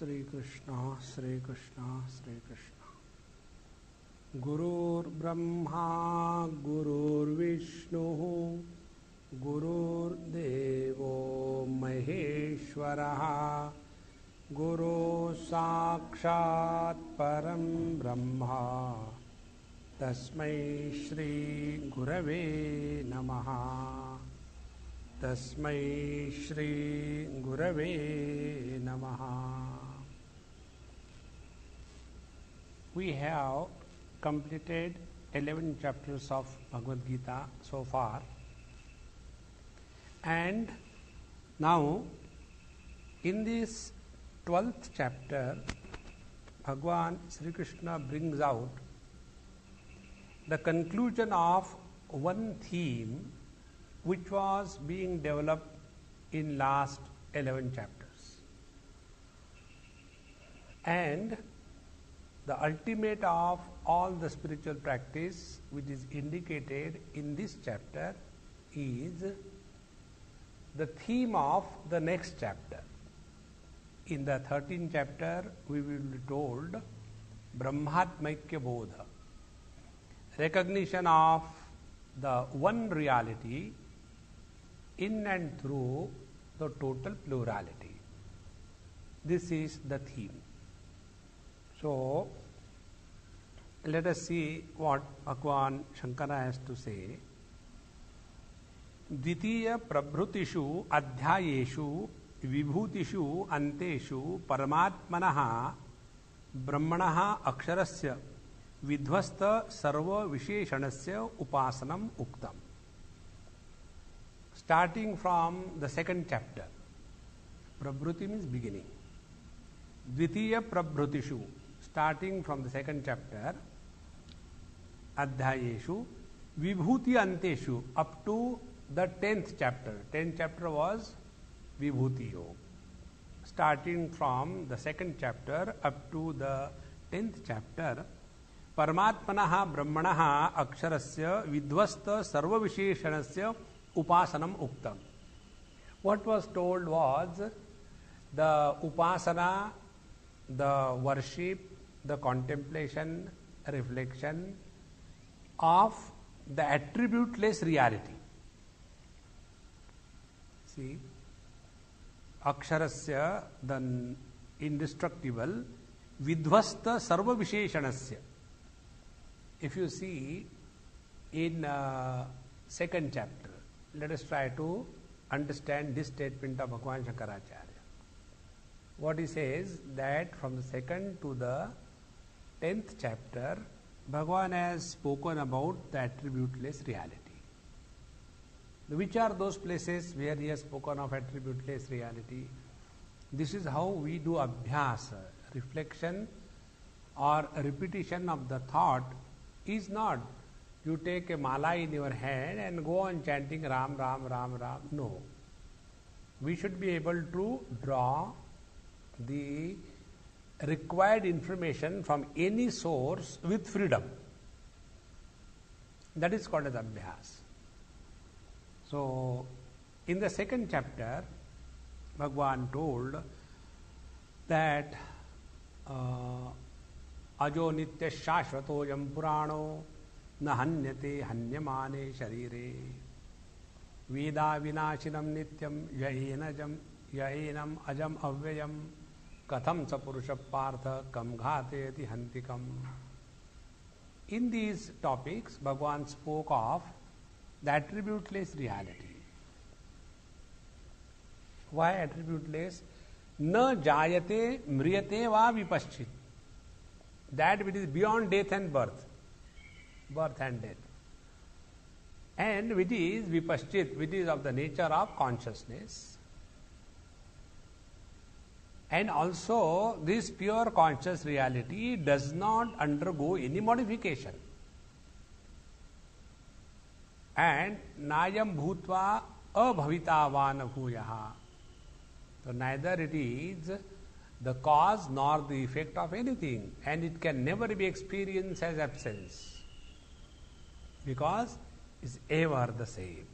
Sri Krishna, Sri Krishna, Sri Krishna. Gurur Brahma, Gurur Vishnu, Gurur Devo Maheshwaraha, Guru Sakshat Param Brahma, Tasmai Shri Gurave Namaha. Tasmai Shri Gurave Namaha. We have completed 11 chapters of Bhagavad Gita so far, and now in this 12th chapter Bhagwan Sri Krishna brings out the conclusion of one theme which was being developed in last 11 chapters. And the ultimate of all the spiritual practice which is indicated in this chapter is the theme of the next chapter. In the 13th chapter we will be told Brahmatmaikya Bodha, recognition of the one reality in and through the total plurality. This is the theme. So, let us see what Bhagwan Shankara has to say. Dvitiya prabhutishu adhyayeshu vibhutishu anteshu paramatmanaha brahmanaha aksharasya vidhvasta sarva visheshanasya upasanam uktam. Starting from the second chapter, Prabhuti means beginning. Dvitiya Prabhutishu, starting from the second chapter, Adhyayeshu, Vibhuti Anteshu, up to the 10th chapter. 10th chapter was Vibhuti Yoga. Starting from the second chapter up to the 10th chapter, Paramatmanaha Brahmanaha Aksharasya Vidvasta Sarva Visheshanasya Upasanam Uktam. What was told was the upasana, the worship, the contemplation, reflection of the attributeless reality. See, Aksharasya, the indestructible, Vidvasta Sarva Visheshanasya. If you see in second chapter, let us try to understand this statement of Bhagwan Shankaracharya. What he says, that from the second to the 10th chapter, Bhagwan has spoken about the attributeless reality. Which are those places where he has spoken of attributeless reality? This is how we do abhyasa, reflection or repetition of the thought is not you take a mala in your hand and go on chanting Ram, Ram, Ram, Ram. No. We should be able to draw the required information from any source with freedom. That is called as abhyas. So, in the second chapter, Bhagwan told that Ajo Nitya Shashvatoyam Purano Na hanyate hanyamane sharire Veda vinashinam nityam yaenam ajam avyayam katham sa purusha partha kam ghateti hantikam. In these topics, Bhagwan spoke of the attributeless reality. Why attributeless? Na jayate mriyate va vipaschit. That which is beyond death and birth. Birth and death, and which is vipaschit, which is of the nature of consciousness, and also this pure conscious reality does not undergo any modification, and nayam bhutva abhavitavan bhuyaha. So neither it is the cause nor the effect of anything, and it can never be experienced as absence, because is ever the same.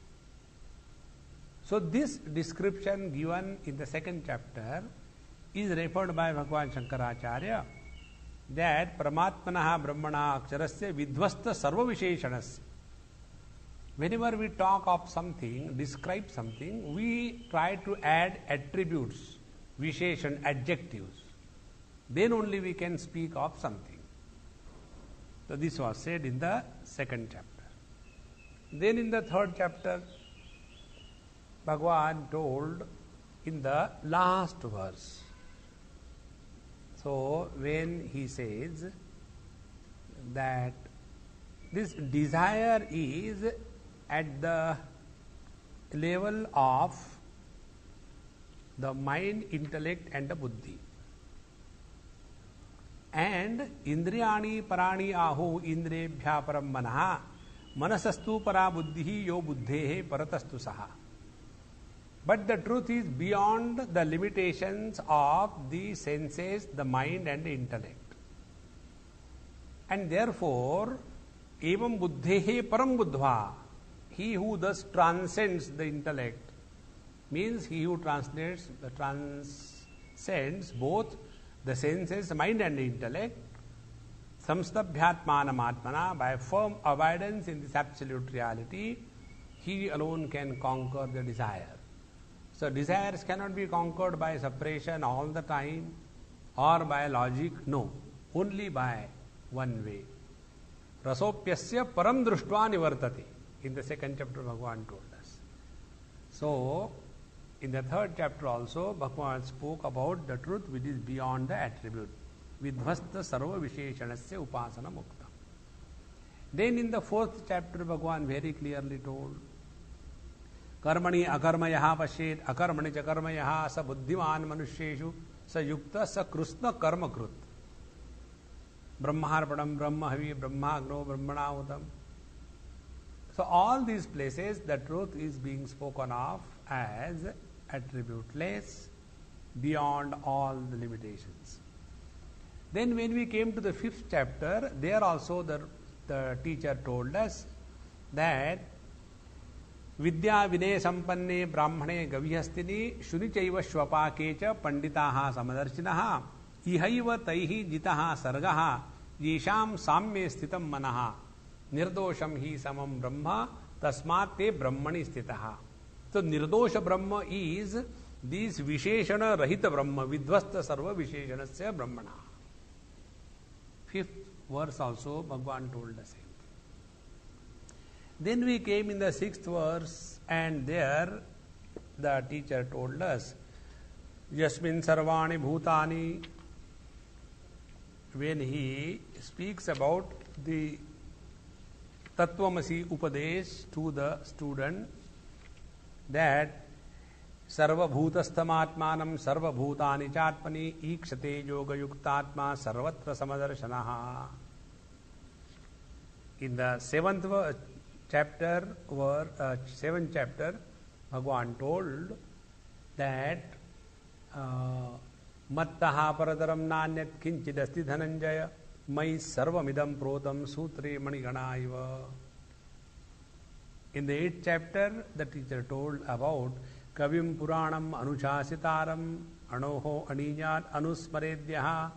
So this description given in the second chapter is referred by Bhagavan Shankaracharya that Paramatmana Brahmana Aksharasya Vidvasta Sarva Visheshanasya. Whenever we talk of something, describe something, we try to add attributes, Visheshan, adjectives. Then only we can speak of something. So this was said in the second chapter. Then in the third chapter, Bhagavan told in the last verse. So when he says that this desire is at the level of the mind, intellect and the buddhi. And indriyani parani ahu indrebhya param manaha manasastu para buddhi yo buddhehe paratastu saha. But the truth is beyond the limitations of the senses, the mind and the intellect. And therefore, evam buddhehe param buddhva, he who thus transcends the intellect, means he who transcends both the senses, mind and the intellect, samstabhyatmanam atmana, by firm abidance in this absolute reality, he alone can conquer the desire. So desires cannot be conquered by suppression all the time or by logic, no, only by one way. Rasopyasya param drushtva nivartati. In the second chapter, Bhagavan told us. So, in the third chapter also, Bhagavan spoke about the truth which is beyond the attribute. Vidvasta sarva visheshanasya upasana mukta. Then in the fourth chapter, Bhagavan very clearly told, Karmani akarmayaha pashet, akarmani chakarmayaha sa buddhiman manusheshu sa yukta sa krusna karma krut. Brahmaharpadam, Brahmahavi, Brahmagno, Brahmanahutam. So all these places, the truth is being spoken of as attributeless, beyond all the limitations. Then when we came to the fifth chapter, there also the teacher told us that Vidya Vinay Sampanne Brahmane Gavihastini Shunichaiva Shvapakecha Panditaha Samadarshinaha Ihaiva Taihi Jitaha Sargaha Yesham Samme Sthitam Manaha Nirdosham Hi Samam Brahma Tasmat Te Brahmani Sthitaha. So Nirdosha Brahma is this Visheshana Rahita Brahma, Vidvasta Sarva Visheshanasya Brahmana. Fifth verse also Bhagavan told the same. Then we came in the sixth verse, and there the teacher told us, Yasmin Sarvani Bhutani, when he speaks about the Tattvamasi Upadesh to the student, that Sarva Bhutastamatmanam Sarva Bhutani Chatmani Ikshate Yoga Yuktatma Sarvatra Samadarshanaha. In the seventh chapter, Bhagavan told that Mattaha Paradaram Nanyat Kinchidasti Dhananjaya Mai Sarvamidam Protam Sutre Manigana Iva. In the 8th chapter, the teacher told about Kavim Puranam Anushasitaram Anoho Aninyat Anusmaredyaha.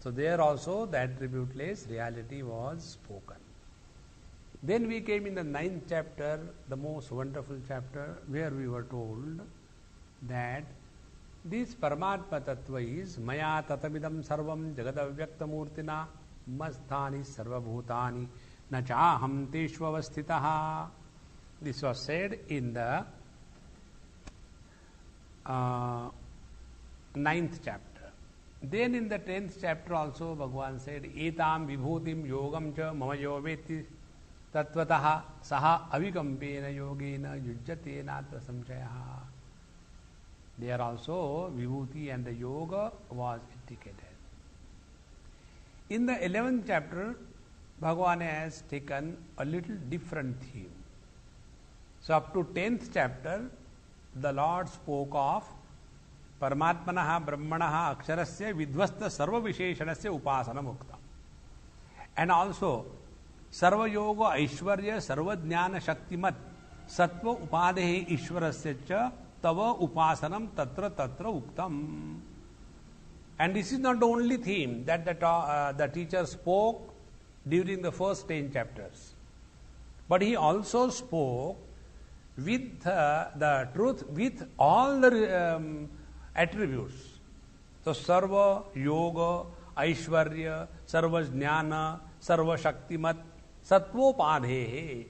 So there also the attributeless reality was spoken. Then we came in the 9th chapter, the most wonderful chapter, where we were told that this Paramatma Tattva is Maya Tatamidam Sarvam Jagadavyaktamurtina Masthani Sarvabhutani Nachaham Teshvavasthitaha. This was said in the 9th chapter. Then in the 10th chapter also Bhagavan said, Etam vibhutim yogam cha mama yoveti tattvataha saha avikampena yogena yujjate natra samchayaha. There also vibhuti and the yoga was indicated. In the 11th chapter, Bhagavan has taken a little different theme. So up to 10th chapter, the Lord spoke of Paramatmanaha Brahmanaha Aksharasya Vidvasta Sarva Visheshanasya Upasana Mukta. And also Sarva Yoga Aishwarya Sarva Jnana Shaktimat Sattva Upadehe Ishwarasya Cha tava upasanam tatra tatra uktam. And this is not the only theme that the teacher spoke during the first 10 chapters. But he also spoke with the truth, with all the attributes. So, Sarva Yoga, Aishwarya, Sarva Jnana, Sarva Shaktimat, Sattvopadhehe.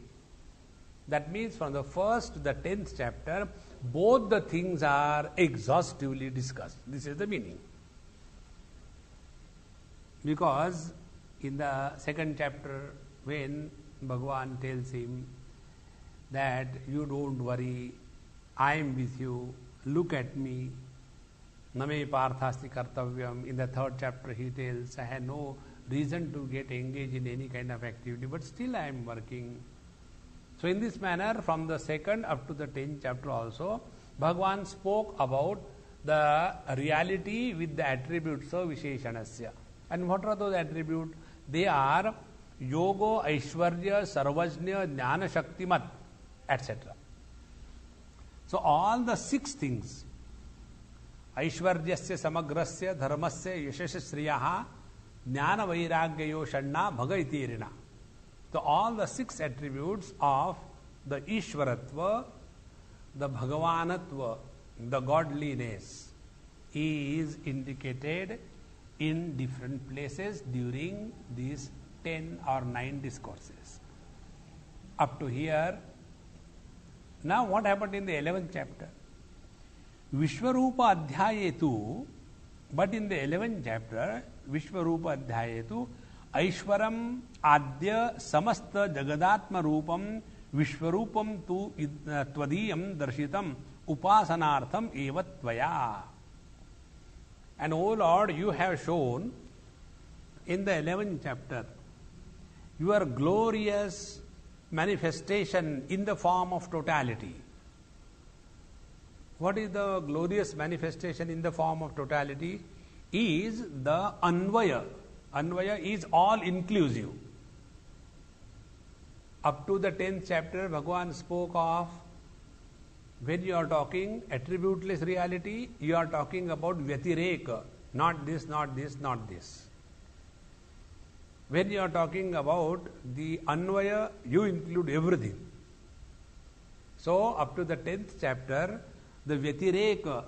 That means from the first to the 10th chapter, both the things are exhaustively discussed. This is the meaning. Because in the second chapter, when Bhagavan tells him that you don't worry, I am with you, look at me, name parthasti kartavyam. In the third chapter he tells, I had no reason to get engaged in any kind of activity, but still I am working. So in this manner, from the second up to the 10th chapter also, Bhagavan spoke about the reality with the attributes of Visheshanasya. And what are those attributes? They are Yoga, Aishwarya, Sarvajna, Jnana Shaktimat, etc. So all the 6 things, Aishwaryasya Samagrasya Dharmasya Yashasya Sriyaha Jnana Vairagyayo Shanna Bhagaitirina. So all the 6 attributes of the Ishwaratva, the Bhagavanatva, the godliness is indicated in different places during these 10 or 9 discourses. Up to here. Now what happened in the 11th chapter? Vishwarupa Adhyayetu, but in the 11th chapter, Vishwarupa Adhyayetu, Aishwaram Adya Samasta Jagadatma Rupam Vishwarupam tu Tvadiyam Darshitam Upasanartham Evatvaya. And O Lord, you have shown in the 11th chapter your glorious manifestation in the form of totality. What is the glorious manifestation in the form of totality? Is the Anvaya. Anvaya is all inclusive. Up to the 10th chapter, Bhagavan spoke of when you are talking attributeless reality, you are talking about Vyatireka, not this, not this, not this. When you are talking about the Anvaya, you include everything. So, up to the 10th chapter, the Vyatireka,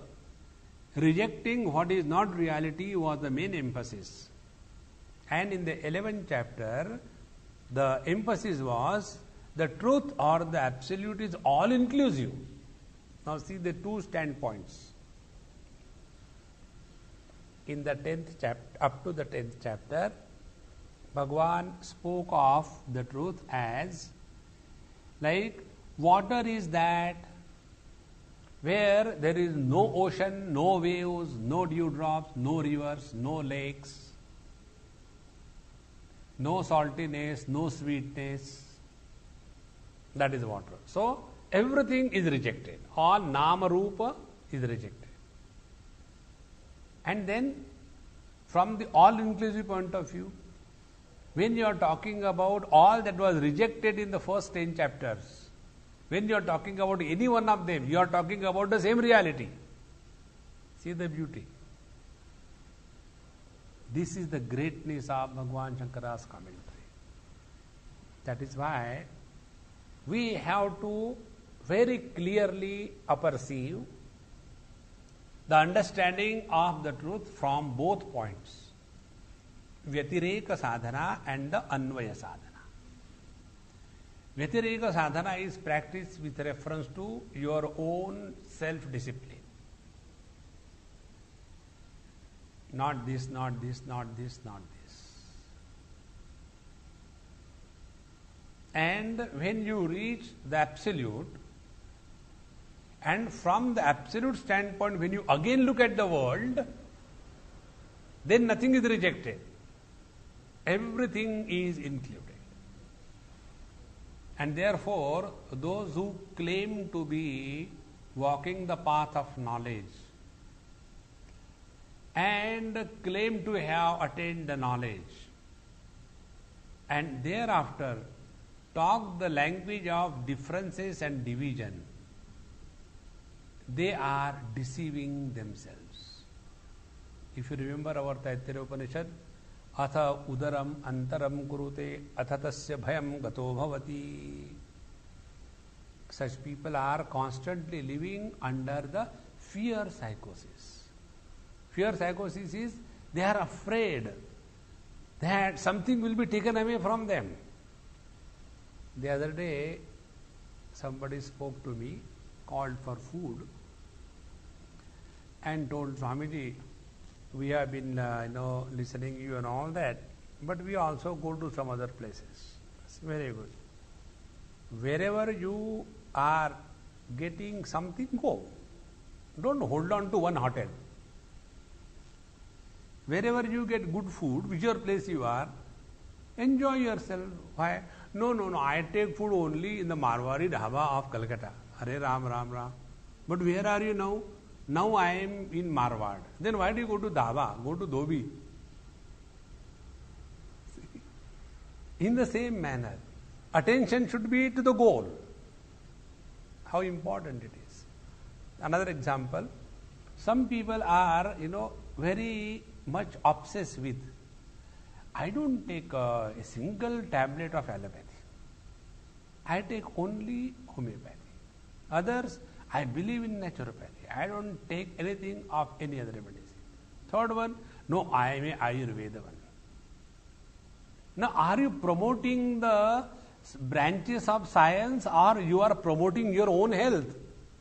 rejecting what is not reality, was the main emphasis. And in the 11th chapter, the emphasis was the truth or the absolute is all inclusive. Now see the 2 standpoints. In the 10th chapter, up to the 10th chapter, Bhagavan spoke of the truth as like water is that where there is no ocean, no waves, no dewdrops, no rivers, no lakes, no saltiness, no sweetness. That is water. So everything is rejected. All Nama Rupa is rejected. And then, from the all-inclusive point of view, when you are talking about all that was rejected in the first 10 chapters, when you are talking about any one of them, you are talking about the same reality. See the beauty. This is the greatness of Bhagavan Shankara's commentary. That is why we have to very clearly apperceive the understanding of the truth from both points, Vyatireka sadhana and the Anvaya sadhana. Vyatireka sadhana is practiced with reference to your own self-discipline. Not this, not this, not this, not this. And when you reach the absolute, and from the absolute standpoint, when you again look at the world, then nothing is rejected. Everything is included. And therefore, those who claim to be walking the path of knowledge and claim to have attained the knowledge, and thereafter talk the language of differences and division, they are deceiving themselves. If you remember our Taittiriya Upanishad, atha udaram antaram kurute atha tasya bhayam gato bhavati. Such people are constantly living under the fear psychosis. Fear psychosis is they are afraid that something will be taken away from them. The other day, somebody spoke to me, called for food, and told, Swamiji, we have been listening you and all that, but we also go to some other places. That's very good. Wherever you are getting something, go. Don't hold on to one hotel. Wherever you get good food, whichever place you are, enjoy yourself. Why? No, I take food only in the Marwari Dhaba of Calcutta. Hare Ram, Ram, Ram. But where are you now? Now I am in Marwad. Then why do you go to Dhaba? Go to Dhobi. In the same manner, attention should be to the goal. How important it is. Another example, some people are, very much obsessed with, I don't take a single tablet of allopathy. I take only homeopathy. Others, I believe in naturopathy. I don't take anything of any other medicine. Third one, no, I am a Ayurveda one. Now, are you promoting the branches of science or you are promoting your own health?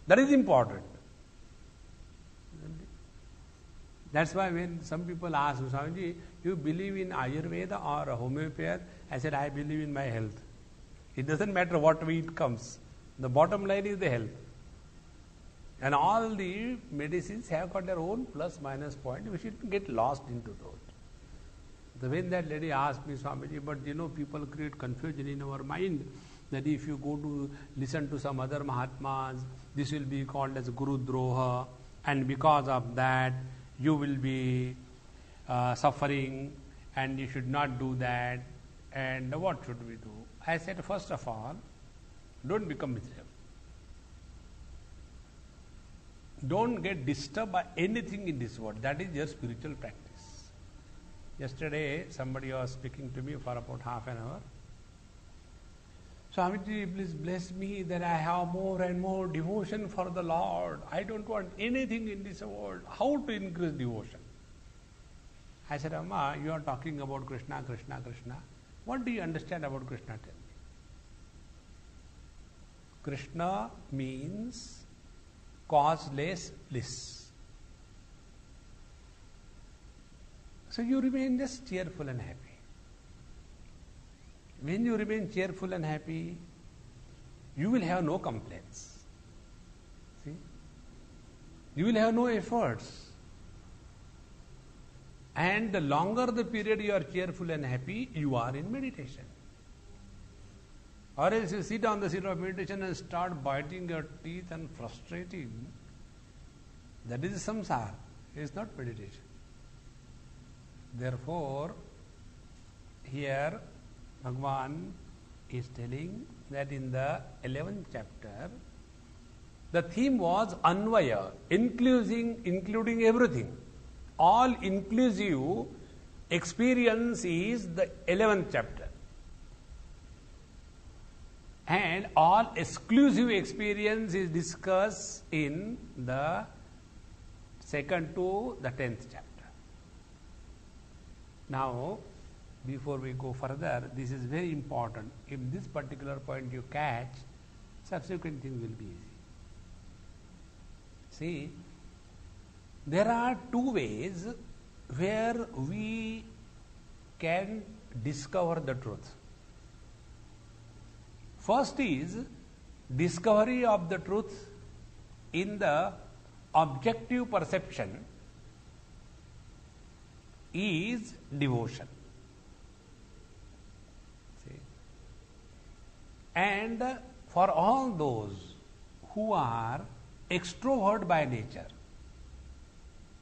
That is important. That's why when some people ask, Swamiji, you believe in Ayurveda or homeopathy? I said, I believe in my health. It doesn't matter what way it comes. The bottom line is the health. And all the medicines have got their own plus minus point. We should get lost into those. When that lady asked me, Swamiji, but people create confusion in our mind that if you go to listen to some other Mahatmas, this will be called as Guru Droha, and because of that, you will be suffering, and you should not do that. And what should we do? I said, first of all, don't become miserable. Don't get disturbed by anything in this world. That is your spiritual practice. Yesterday, somebody was speaking to me for about half an hour. Swamiji, please bless me that I have more and more devotion for the Lord. I don't want anything in this world. How to increase devotion? I said, Amma, you are talking about Krishna, Krishna, Krishna. What do you understand about Krishna? Tell me. Krishna means causeless bliss. So you remain just cheerful and happy. When you remain cheerful and happy, you will have no complaints. See? You will have no efforts. And the longer the period you are cheerful and happy, you are in meditation. Or else you sit on the seat of meditation and start biting your teeth and frustrating. That is samsara. It is not meditation. Therefore, here Bhagavan is telling that in the 11th chapter, the theme was Anvaya, including everything. All inclusive experience is the 11th chapter. And all exclusive experience is discussed in the 2nd to the 10th chapter. Now, before we go further, this is very important. If this particular point you catch, subsequent things will be easy. See, there are two ways where we can discover the truth. First is discovery of the truth in the objective perception is devotion. See? And for all those who are extrovert by nature,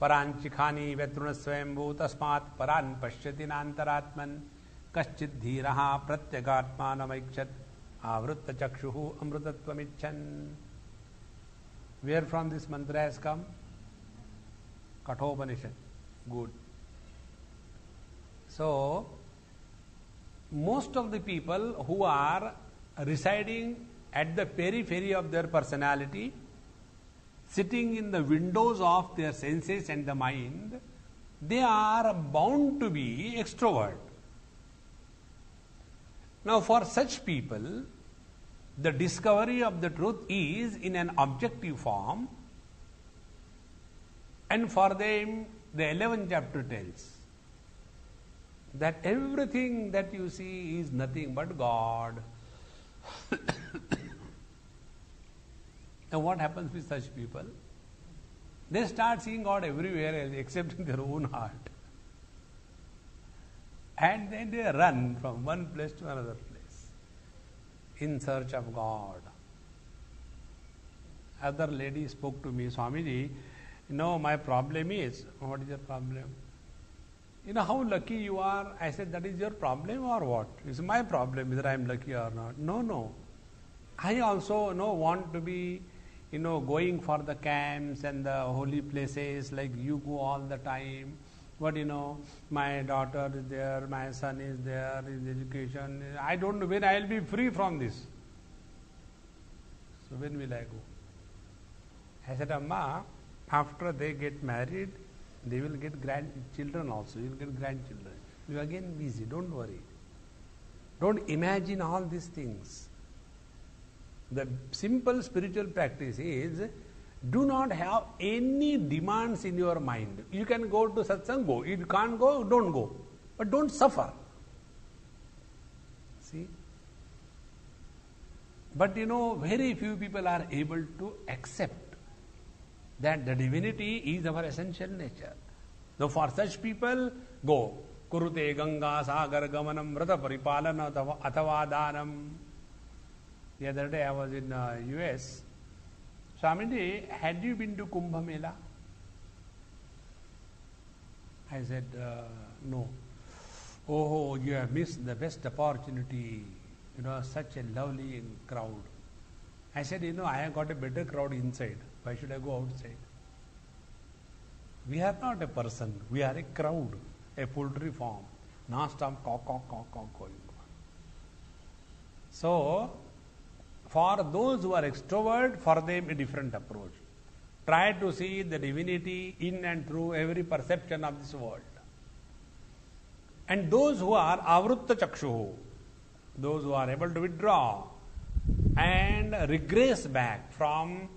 Paranchikhani Vetrunaswayambhu tasmat paran pashyati nantaratman kaschid dhiraha pratyagatmanamaikchat avrutta chakshuhu amrutattvamichan. Where from this mantra has come? Kathopanishad. Good. So, most of the people who are residing at the periphery of their personality, sitting in the windows of their senses and the mind, they are bound to be extrovert. Now, for such people, the discovery of the truth is in an objective form, and for them, the 11th chapter tells that everything that you see is nothing but God. And what happens with such people? They start seeing God everywhere else except in their own heart. And then they run from one place to another place in search of God. Other lady spoke to me, Swamiji, my problem is, what is your problem? How lucky you are. I said, that is your problem or what? It's my problem whether I am lucky or not. No. I also want to be, going for the camps and the holy places like you go all the time. But my daughter is there, my son is there, his education. I don't know when I will be free from this. So when will I go? I said, Amma, after they get married, they will get grandchildren also. You will get grandchildren. You are again busy. Don't worry. Don't imagine all these things. The simple spiritual practice is, do not have any demands in your mind. You can go to satsang, go. You can't go, don't go. But don't suffer. See? But very few people are able to accept that the divinity is our essential nature. So for such people, go. Kurute Ganga Sagar Gamanam Vrata Paripalana Atavadanam. The other day I was in US. Swamiji, had you been to Kumbh Mela? I said, no. Oh, you have missed the best opportunity. Such a lovely crowd. I said, I have got a better crowd inside. Why should I go outside? We are not a person. We are a crowd, a poultry farm. Non-stop caw going on. So, for those who are extrovert, for them a different approach. Try to see the divinity in and through every perception of this world. And those who are avrutta chakshuhu, those who are able to withdraw and regress back from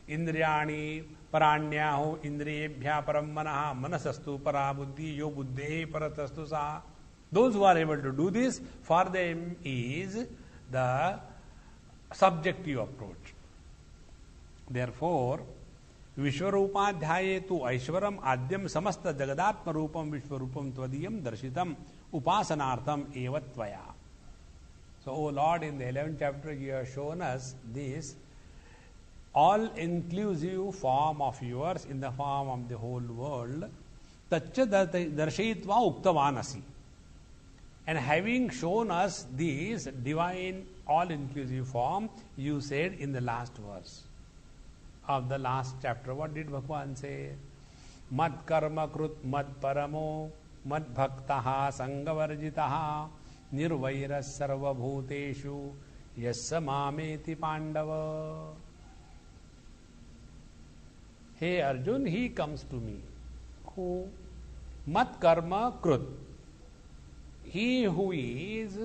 Indriyani paranyahu indriyebhya param manaha manasastu para buddhi yo buddhe paratastu sa. Those who are able to do this, for them is the subjective approach. Therefore, Vishwarupadhyaye tu Aishwaram Adyam Samasta Jagadatma Rupam Vishwarupam Tvadiyam Darshitam Upasanartham Evatvaya. So, O Lord, in the 11th chapter, you have shown us this all-inclusive form of yours in the form of the whole world. Tacha darshitva uktavanasi. And having shown us this divine all-inclusive form, you said in the last verse of the last chapter, what did Bhagwan say? Mad karma krut mad paramo mad bhaktaha sangavarjitaha nirvaira sarva bhuteshu yassa mameti pandava. Hey Arjun, he comes to me. Who? Mat karma krut. He who is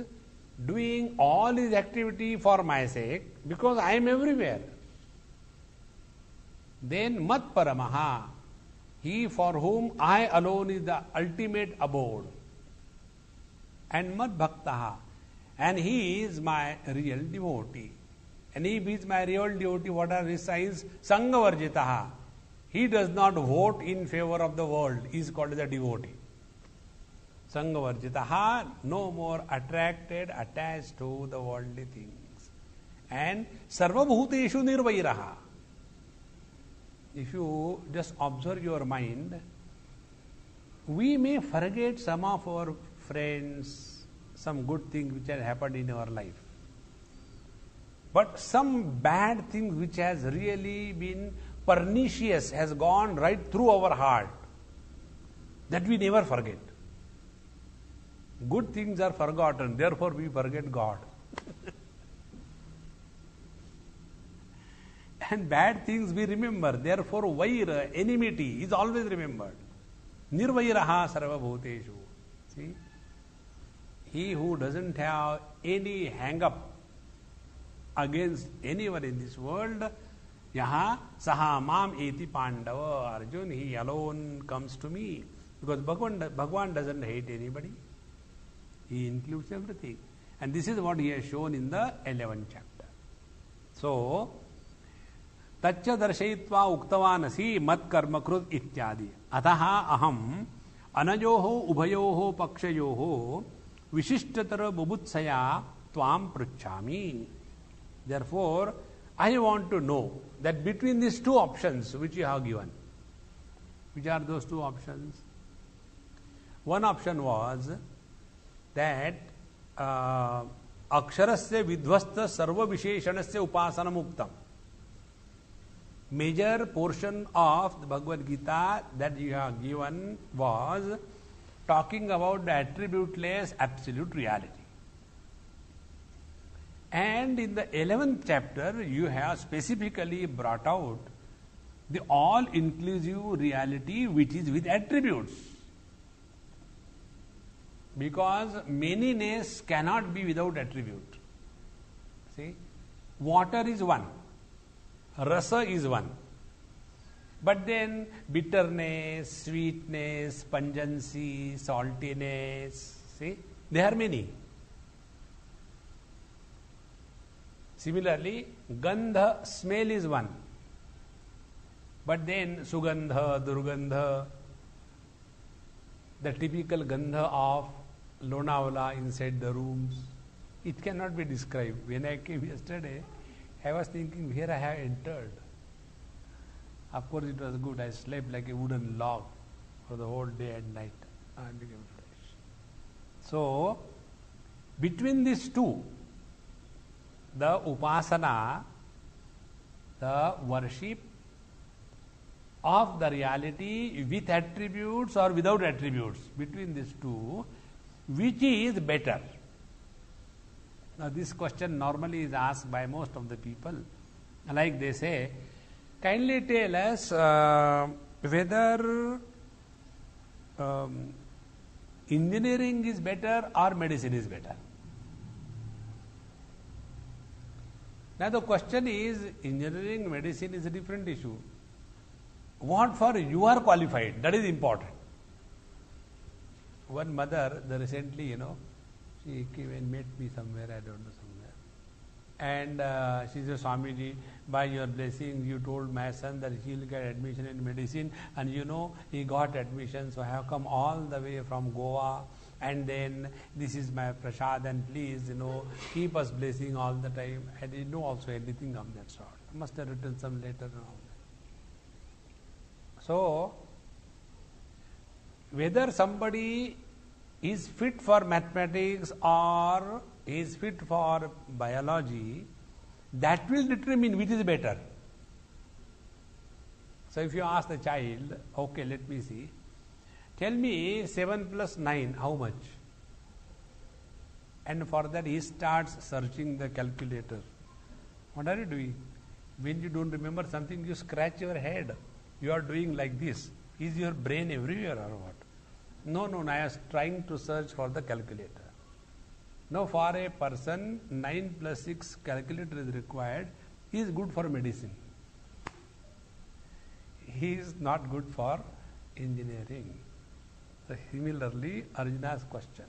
doing all his activity for my sake, because I am everywhere. Then mat paramaha. He for whom I alone is the ultimate abode. And mat bhaktaha. And he is my real devotee. And if he is my real devotee, what are his signs? Sangavarjitaha. He does not vote in favor of the world. He is called the devotee. Sangavarjitaha, no more attracted, attached to the worldly things. And sarvabhuteshu nirvairaha. If you just observe your mind, we may forget some of our friends, some good things which have happened in our life. But some bad things which has really been pernicious has gone right through our heart that we never forget. Good things are forgotten, therefore we forget God. And bad things we remember, therefore vaira, enmity, is always remembered. Nirvairaha sarva bhuteshu. See? He who doesn't have any hang-up against anyone in this world, yaha saha mam eti pandava. Arjun, he alone comes to me. Because Bhagwan doesn't hate anybody. He includes everything. And this is what he has shown in the 11th chapter. So, तच्च दर्शयित्वा उक्तवानसि मत् कर्मकृत इत्यादि अतः अहम अनयोः उभयोः पक्षयोः विशिष्टतर बुभुत्सया त्वां पृच्छामि. Therefore, I want to know that between these two options which you have given, which are those two options? One option was that अक्षरस्य विध्वस्त सर्व विशेषणस्य उपासनम् उक्तम्. Major portion of the Bhagavad Gita that you have given was talking about the attributeless absolute reality. And in the 11th chapter, you have specifically brought out the all-inclusive reality which is with attributes. Because manyness cannot be without attribute. See, water is one. Rasa is one. But then bitterness, sweetness, pungency, saltiness, see, they are many. Similarly, gandha, smell is one. But then sugandha, durgandha, the typical gandha of Lonavala inside the rooms, it cannot be described. When I came yesterday, I was thinking where I have entered. Of course, it was good. I slept like a wooden log for the whole day and night. I became fresh. So, between these two, the upasana, the worship of the reality with attributes or without attributes, between these two, which is better? Now, this question normally is asked by most of the people. Like they say, kindly tell us whether engineering is better or medicine is better. Now, the question is, engineering, medicine is a different issue. What for you are qualified, that is important. One mother, recently, she came and met me somewhere, I don't know, somewhere. And she said, Swamiji, by your blessing, you told my son that he will get admission in medicine. And he got admission. So I have come all the way from Goa. And then this is my prasad. And please, keep us blessing all the time. I didn't know also anything of that sort. I must have written some letter and all that. So, whether somebody is fit for mathematics or is fit for biology, that will determine which is better. So if you ask the child, okay, let me see, tell me 7 plus 9, how much? And for that he starts searching the calculator. What are you doing? When you don't remember something, you scratch your head. You are doing like this. Is your brain everywhere or what? No, I was trying to search for the calculator. Now, for a person, 9 plus 6 calculator is required. He is good for medicine. He is not good for engineering. So, similarly, Arjuna's question.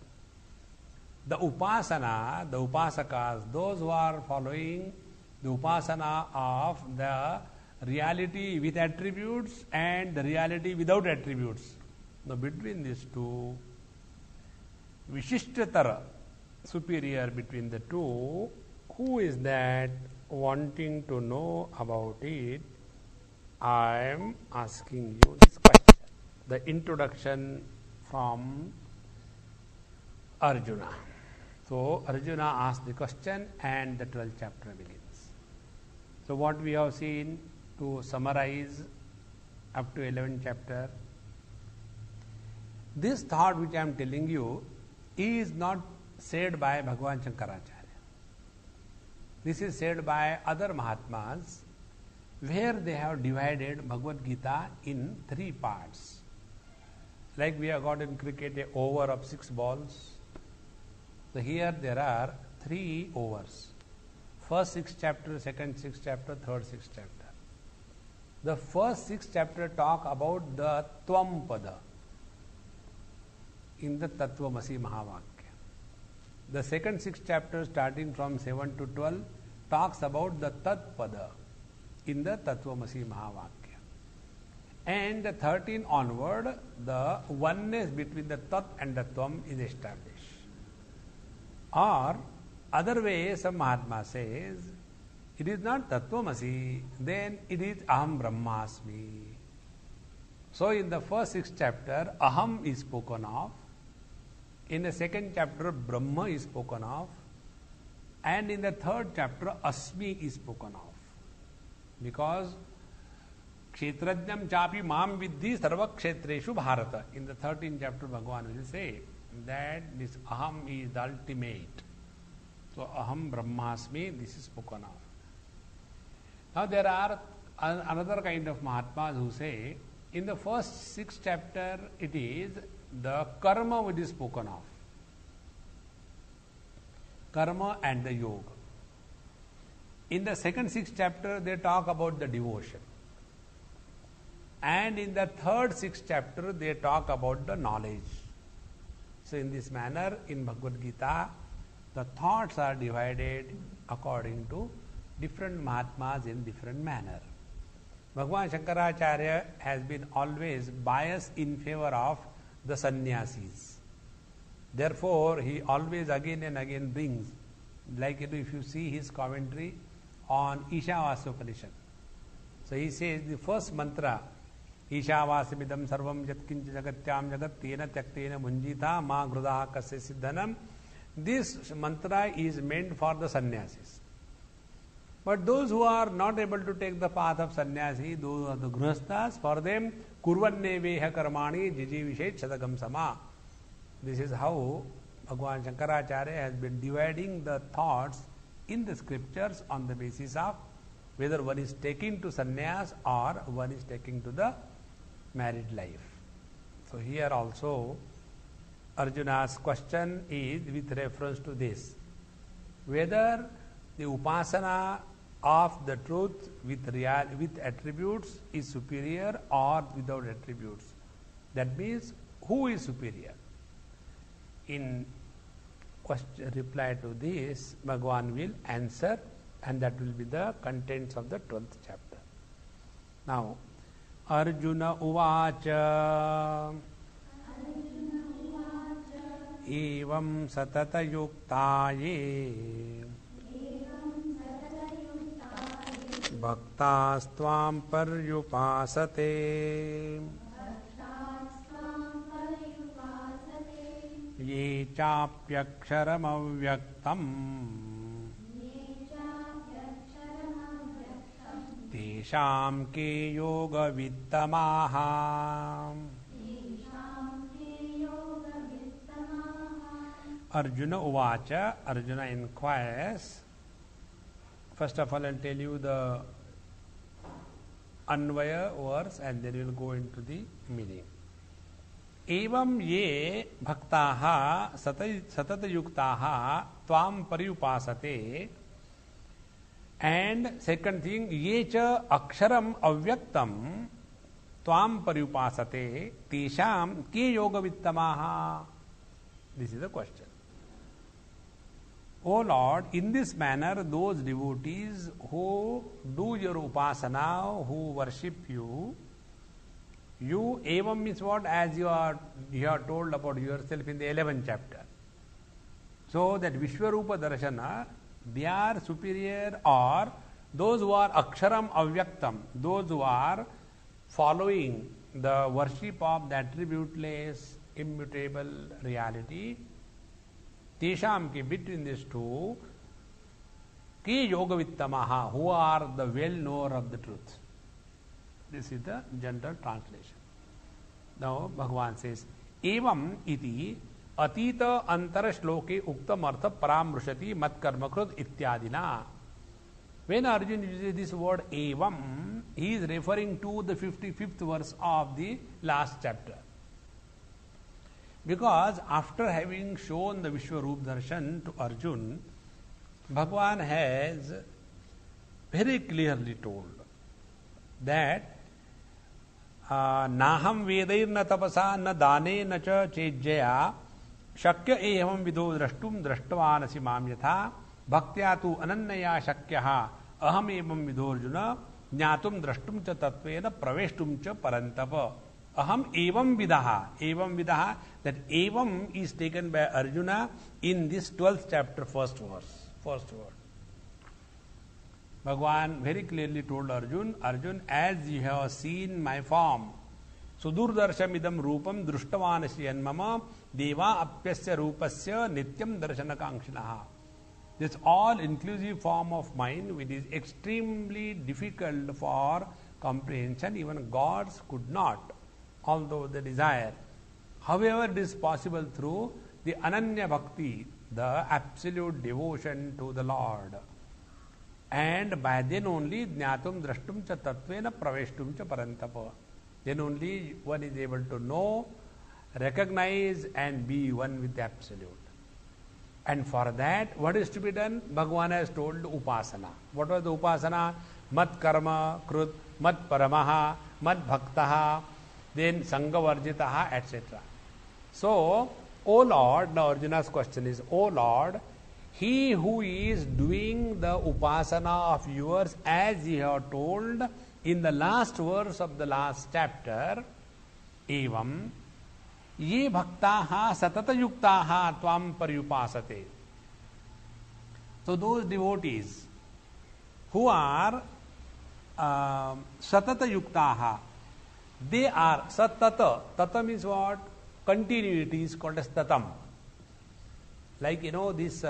The upasana, the upasakas, those who are following the upasana of the reality with attributes and the reality without attributes. Now, between these two, Vishishtatara, superior between the two, who is that wanting to know about it? I am asking you this question. The introduction from Arjuna. So, Arjuna asked the question and the 12th chapter begins. So, what we have seen, to summarize up to 11th chapter. This thought which I am telling you is not said by Bhagavan Shankaracharya. This is said by other Mahatmas, where they have divided Bhagavad Gita in 3 parts. Like we have got in cricket a over of 6 balls. So here there are 3 overs. First 6 chapter, second 6 chapter, third 6 chapter. The first 6 chapter talk about the Tvam Pada in the Tattvamasi Mahavakya. The second 6 chapter starting from 7 to 12 talks about the Tat Pada in the Tattvamasi Mahavakya. And the 13 onward, the oneness between the Tat and the Tvam is established. Or other way, some Mahatma says, it is not Tattvamasi, then it is Aham Brahmasmi. So in the first 6 chapter, Aham is spoken of. In the second chapter, Brahma is spoken of. And in the third chapter, Asmi is spoken of. Because Kshetrajnam chapi mam vidhi sarva kshetreshu bharata. In the 13th chapter, Bhagavan will say that this Aham is the ultimate. So Aham Brahmasmi, this is spoken of. Now there are another kind of Mahatmas who say, in the first 6 chapter, it is the karma which is spoken of. Karma and the yoga. In the second 6 chapter, they talk about the devotion. And in the third 6 chapter, they talk about the knowledge. So in this manner, in Bhagavad Gita, the thoughts are divided according to different Mahatmas in different manner. Bhagavan Shankaracharya has been always biased in favor of the sannyasis. Therefore, he always again and again brings, like if you see his commentary on Ishavasya Upanishad. So he says the first mantra, Ishavasya sarvam yatkincha jagatyam jagat tena tyaktena munjita ma grudaha kasya siddhanam. This mantra is meant for the sannyasis. But those who are not able to take the path of sannyasi, those are the grihasthas, for them, kurvanne veha karmani jijivishet sadagam sama. This is how Bhagavan Shankaracharya has been dividing the thoughts in the scriptures on the basis of whether one is taking to sannyas or one is taking to the married life. So here also Arjuna's question is with reference to this, whether the upasana of the truth with attributes is superior or without attributes. That means, who is superior? In reply to this, Bhagavan will answer, and that will be the contents of the 12th chapter. Now, Arjuna uvacha evam satata yuktaye bhaktastvām paryupāsate ye chāpyaksharam avyaktam teshām ke yoga vittamaha. Arjuna uvacha, Arjuna inquires. First of all, I'll tell you the Anvaya verse and then we'll go into the meaning. Evam ye bhaktaha satata yuktaha tvam paryupasate. And second thing, ye cha aksharam avyaktam tvam paryupasate tesham ke yoga vittamaha. This is the question. O Lord, in this manner, those devotees who do your upasana, who worship you, you evam means what? As you are told about yourself in the 11th chapter. So that Vishwarupa Darshana, they are superior, or those who are aksharam avyaktam, those who are following the worship of the attributeless, immutable reality, Tesham ke, between these two, ki yoga vittamaha, who are the well knower of the truth. This is the general translation. Now Bhagavan says, Evam iti atita antara shloke uktam artha paramrushati mat karmakrut ityadina. When Arjuna uses this word evam, he is referring to the 55th verse of the last chapter. Because after having shown the Vishwaroop Darshan to Arjuna, Bhagavan has very clearly told that नाहम वेदैर न तपसा न दाने न च चेज्जया शक्य एवं विदो द्रष्टुम दृष्टवानसि माम यथा भक्त्या तु अनन्यया शक्यः अहम एवं विदोर्जुन ज्ञातुम द्रष्टुम च तत्वेन प्रवेष्टुम च परन्तप अहम एवं विदः that evam is taken by Arjuna in this 12th chapter first word. Bhagavan very clearly told Arjun, as you have seen my form, sudurdarshamidam rupam drushtavanasi yanmama deva apyasya rupasya nityam darshanakankshinaha. This all-inclusive form of mine, which is extremely difficult for comprehension, even gods could not, although they desire. However, it is possible through the ananya bhakti, the absolute devotion to the Lord. And by then only jnatum drashtum cha tatvena praveshtum cha parantapa. Then only one is able to know, recognize and be one with the absolute. And for that, what is to be done? Bhagavan has told upasana. What was the upasana? Mat karma, krut, mat paramaha, mat bhaktaha, then sanghavarjitaha, etc. So, O Lord, now Arjuna's question is, O Lord, he who is doing the upasana of yours as you have told in the last verse of the last chapter, evam ye bhaktaha satata yuktaha tvam paryupasate. So those devotees who are satata yuktaha, they are satata. Tata means what? Continuity is called as tatam. Like, these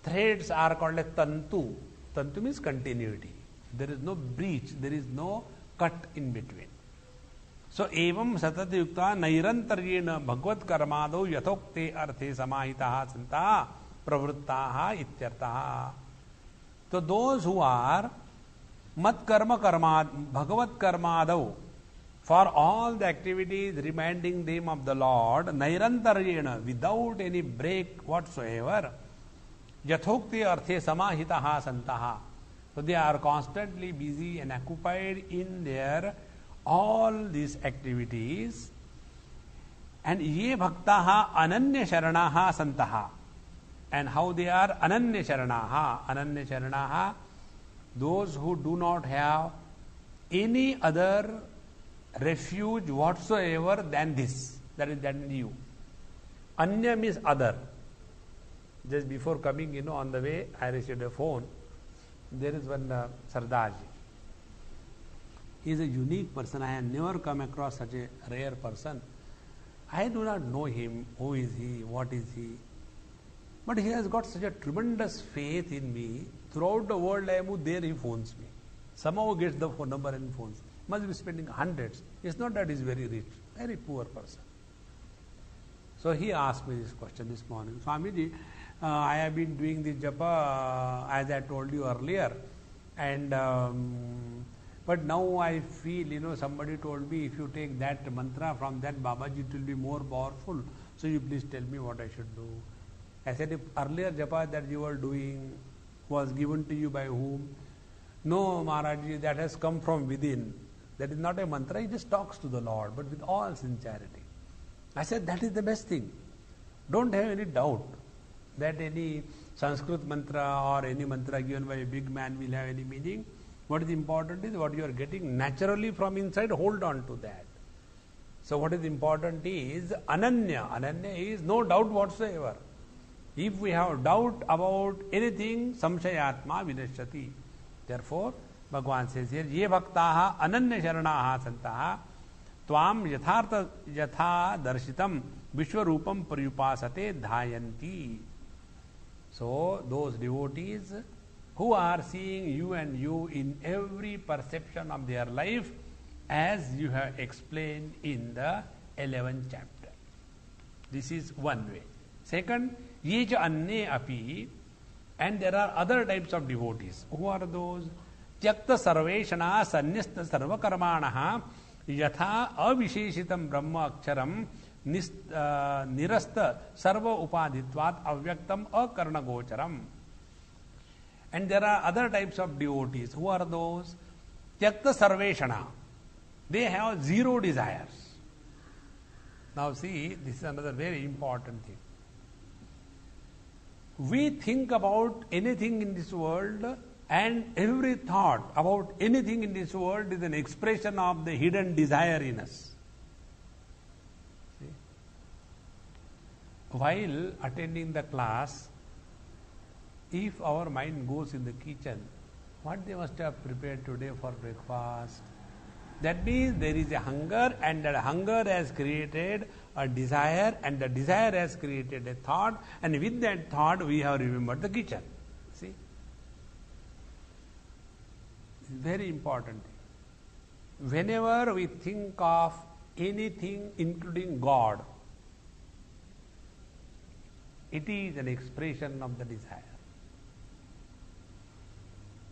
threads are called as tantu. Tantu means continuity. There is no breach, there is no cut in between. So, evam satata yukta nairantaryena bhagavad karmado yathokte arthe samahitaha santa pravruttaha ityartaha. So, those who are mat karma bhagavad karmado, for all the activities reminding them of the Lord, nairantaryena, without any break whatsoever, yathokte arthe samahitaha santaha. So they are constantly busy and occupied in their all these activities. And ye bhaktaha ananya sharanaha santaha. And how they are ananya sharanaha. Ananya sharanaha, those who do not have any other refuge whatsoever than this, that is you. Anya means other. Just before coming, on the way, I received a phone. There is one Sardarji. He is a unique person. I have never come across such a rare person. I do not know him. Who is he? What is he? But he has got such a tremendous faith in me. Throughout the world I move, there he phones me. Somehow gets the phone number and phones. Must be spending hundreds. It's not that he is very rich. Very poor person. So he asked me this question this morning. Swamiji, I have been doing this japa as I told you earlier. And but now I feel, somebody told me if you take that mantra from that Babaji, it will be more powerful. So you please tell me what I should do. I said, if earlier japa that you were doing was given to you by whom? No, Maharajji, that has come from within. That is not a mantra, he just talks to the Lord, but with all sincerity. I said, that is the best thing. Don't have any doubt that any Sanskrit mantra or any mantra given by a big man will have any meaning. What is important is what you are getting naturally from inside, hold on to that. So what is important is ananya. Ananya is no doubt whatsoever. If we have doubt about anything, samshayatma vinashyati. Therefore, Bhagavan says here, ye bhaktaha ananya sharanaha santaha tvam yatha darshitam vishwarupam paryupasate dhayanti. So, those devotees who are seeing you and you in every perception of their life as you have explained in the 11th chapter. This is one way. Second, ye cha anne api, and there are other types of devotees. Who are those? Tyakta sarveshana sanyasta sarvakarmanaha yatha avisheshitam brahma aksharam nirasta sarva upadhitvat avyaktam akarna gocharam. And there are other types of devotees. Who are those? Tyakta sarveshana. They have zero desires. Now see, this is another very important thing. We think about anything in this world, and every thought about anything in this world is an expression of the hidden desire in us. See? While attending the class, if our mind goes in the kitchen, what they must have prepared today for breakfast? That means there is a hunger, and that hunger has created a desire, and the desire has created a thought, and with that thought we have remembered the kitchen. See? It's very important. Whenever we think of anything including God, it is an expression of the desire.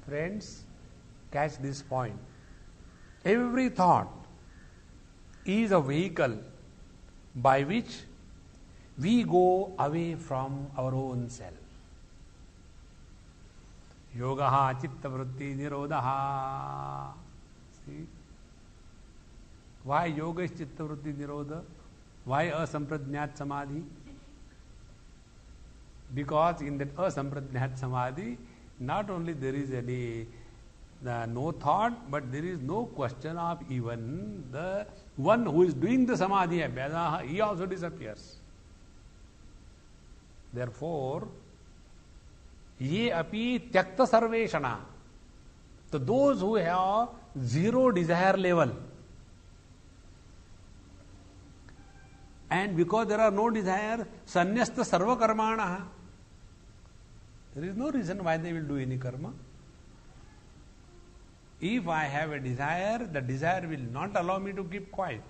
Friends, catch this point. Every thought is a vehicle by which we go away from our own self. Yogaha chitta vritti nirodha. See? Why yoga is chitta vritti nirodha? Why asamprajñāt samadhi? Because in that asamprajñāt samadhi, not only there is any no thought, but there is no question of even the one who is doing the samadhi abhyasa, he also disappears. Therefore, ye api tyakta sarveshana. So those who have zero desire level, and because there are no desire, sanyasta sarva karmana. There is no reason why they will do any karma. If I have a desire, the desire will not allow me to keep quiet.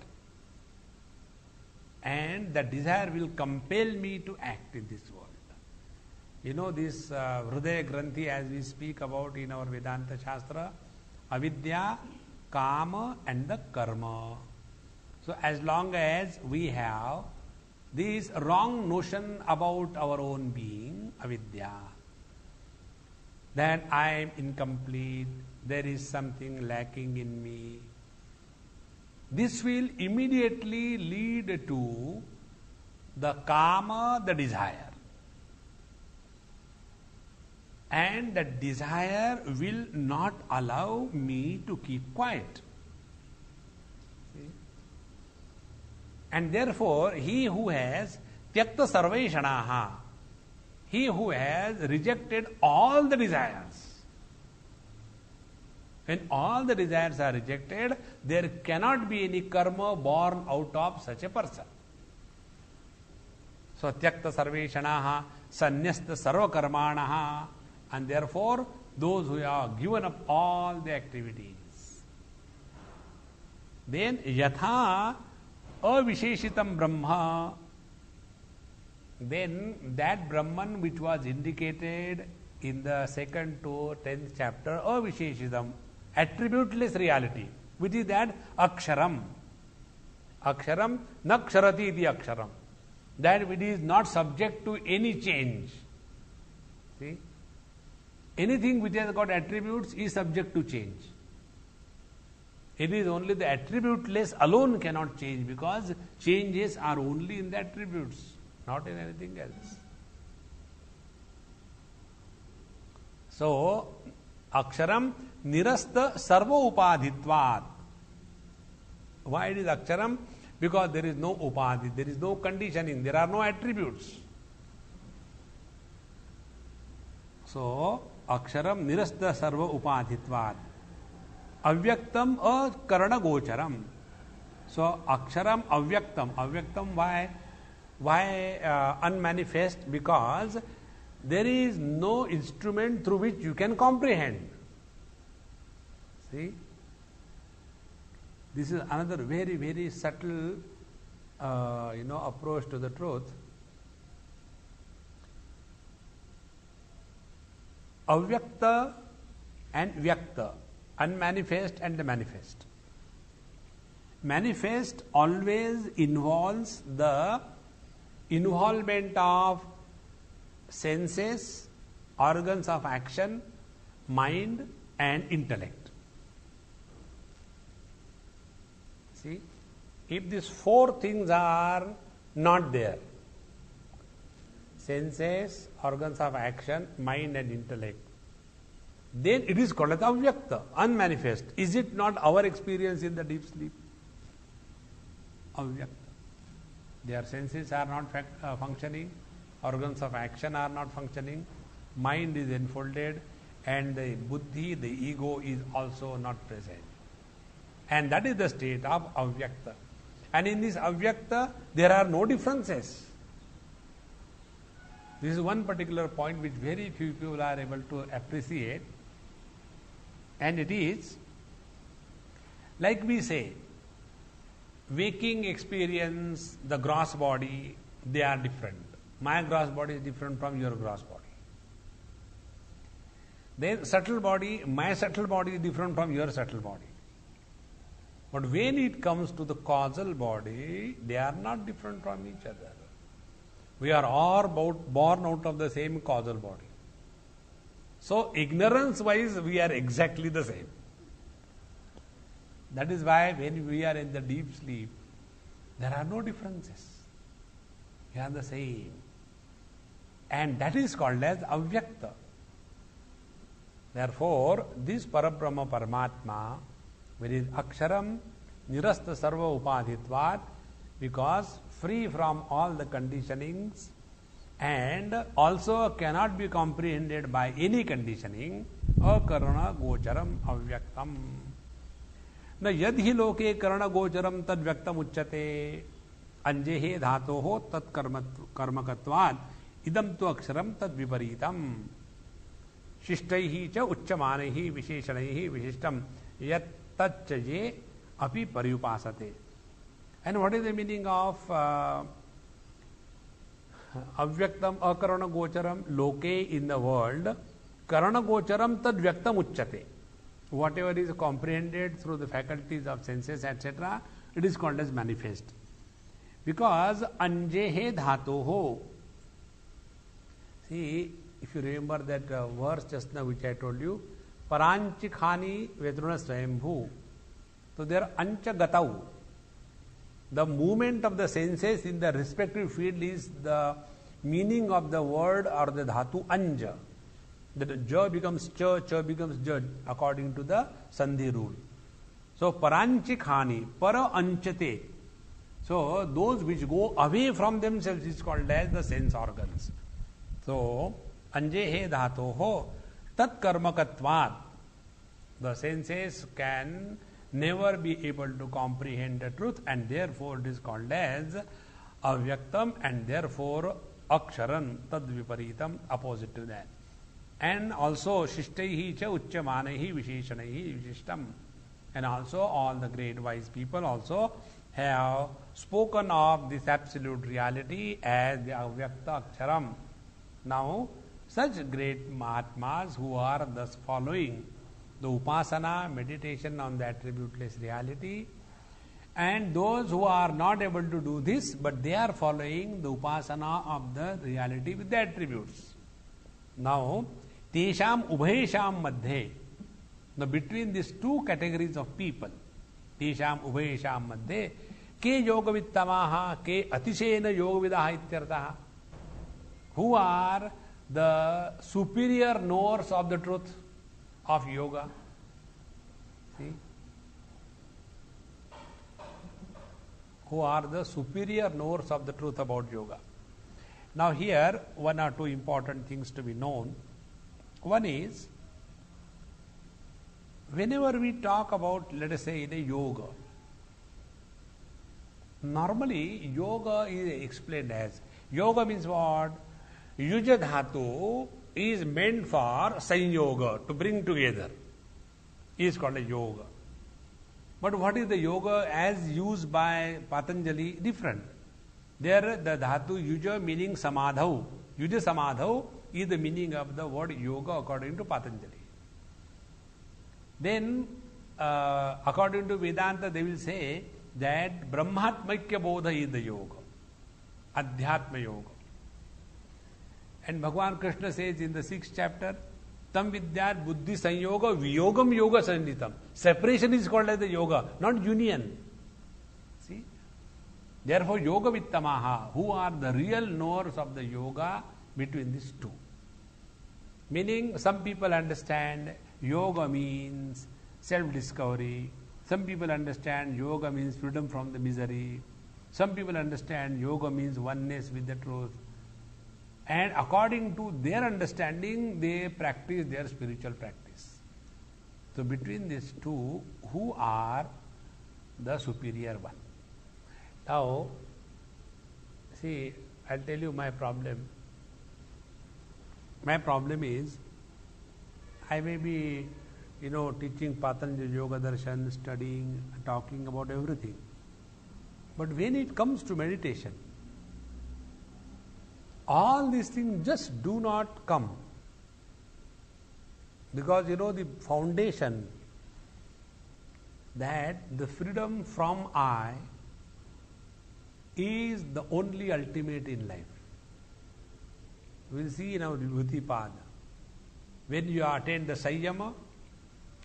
And the desire will compel me to act in this world. You know this Hridaya Granthi, as we speak about in our Vedanta Shastra, avidya, kama and the karma. So as long as we have this wrong notion about our own being, avidya, that I am incomplete, there is something lacking in me, this will immediately lead to the kama, the desire. And the desire will not allow me to keep quiet. See? And therefore, he who has tyakta sarveshanaha, he who has rejected all the desires, when all the desires are rejected, there cannot be any karma born out of such a person. So, tyakta sarveshanaha, sanyasta sarva karmanaha, and therefore, those who have given up all the activities. Then, yatha avisheshitam brahma, then that Brahman which was indicated in the 2nd to 10th chapter, avisheshitam, attributeless reality, which is that aksharam. Aksharam, naksharati iti aksharam. That which is not subject to any change. See? Anything which has got attributes is subject to change. It is only the attributeless alone cannot change, because changes are only in the attributes, not in anything else. So, aksharam nirasta sarva upadhitvat. Why it is aksharam? Because there is no upadhi, there is no conditioning, there are no attributes. So, aksharam nirasta sarva upadhitvat. Avyaktam akarana gocharam. So, aksharam avyaktam. Avyaktam, why unmanifest? Because there is no instrument through which you can comprehend. See? This is another very, very subtle, approach to the truth. Avyakta and Vyakta, unmanifest and the manifest. Manifest always involves the involvement of senses, organs of action, mind and intellect. See, if these four things are not there, senses, organs of action, mind and intellect, then it is called as avyakta, unmanifest. Is it not our experience in the deep sleep? Avyakta. Their senses are not functioning, organs of action are not functioning, mind is enfolded, and the buddhi, the ego, is also not present. And that is the state of avyakta. And in this avyakta, there are no differences. This is one particular point which very few people are able to appreciate. And it is, like we say, waking experience, the gross body, they are different. My gross body is different from your gross body. Then subtle body, my subtle body is different from your subtle body. But when it comes to the causal body, they are not different from each other. We are all born out of the same causal body. So ignorance-wise, we are exactly the same. That is why when we are in the deep sleep, there are no differences. We are the same. And that is called as avyakta. Therefore, this Parabrahma Paramatma, where is Aksharam Nirasta Sarva Upadhitvat, because free from all the conditionings and also cannot be comprehended by any conditioning, Akarana Gocharam Avyaktam. Na yadhi loke karana gocharam tad vyaktam uchyate anjehe dhatoho tat karmakatvad idam tu aksharam tad viparitam शिष्टैः च उच्यमानैः विशेषणैः विशिष्टम यत् तच्चये अपि पर्युपासते. And what is the meaning of avyaktam akarana gocharam loke in the world? Karana gocharam tad vyaktam uchyate. Whatever is comprehended through the faculties of senses, etc., it is called as manifest. Because anjehe dhatoho. See, if you remember that verse just now which I told you, paranchikhani vedruna swayambhu. So there ancha gatau. The movement of the senses in the respective field is the meaning of the word or the dhatu anja. That ja becomes cha, cha becomes ja, according to the sandhi rule. So paranchikhani, para anchate. So those which go away from themselves is called as the sense organs. So anjehe dhatoho tat karmakatvat. The senses can never be able to comprehend the truth, and therefore it is called as avyaktam, and therefore aksharan tad viparitam, opposite to that. And also shishtaihi cha uchyamanaihi visheshanaihi vishishtam. And also all the great wise people also have spoken of this absolute reality as the avyakta aksharam. Now, such great Mahatmas who are thus following the upasana, meditation on the attributeless reality, and those who are not able to do this, but they are following the upasana of the reality with the attributes. Now, tesham ubhayesham madhe. Now, between these two categories of people, tesham ubhayesham madhe, ke yogavittamaha, ke atishena yogavidaha ityartaha, who are the superior knowers of the truth of yoga. See? Who are the superior knowers of the truth about yoga. Now here, one or two important things to be known. One is, whenever we talk about, let us say, in a yoga, normally yoga is explained as, yoga means what? Yuja dhatu is meant for sanyoga, to bring together, is called a yoga. But what is the yoga as used by Patanjali? Different. There the dhatu yuja meaning samadhau. Yuja samadhau is the meaning of the word yoga according to Patanjali. Then according to Vedanta they will say that Brahmatmakya bodha is the yoga. Adhyatma yoga. And Bhagavan Krishna says in the 6th chapter, Tam vidyat buddhi sanyoga viyogam yoga sanjitam. Separation is called as the yoga, not union. See? Therefore, yoga vittamaha, who are the real knowers of the yoga between these two. Meaning, some people understand yoga means self-discovery. Some people understand yoga means freedom from the misery. Some people understand yoga means oneness with the truth. And according to their understanding, they practice their spiritual practice. So between these two, who are the superior one? Now, see, I'll tell you my problem. My problem is, I may be, teaching Patanjali Yoga Darshan, studying, talking about everything. But when it comes to meditation, all these things just do not come. Because the foundation that the freedom from I is the only ultimate in life. We will see in our Vibhuti-pada. When you attain the Sayyama,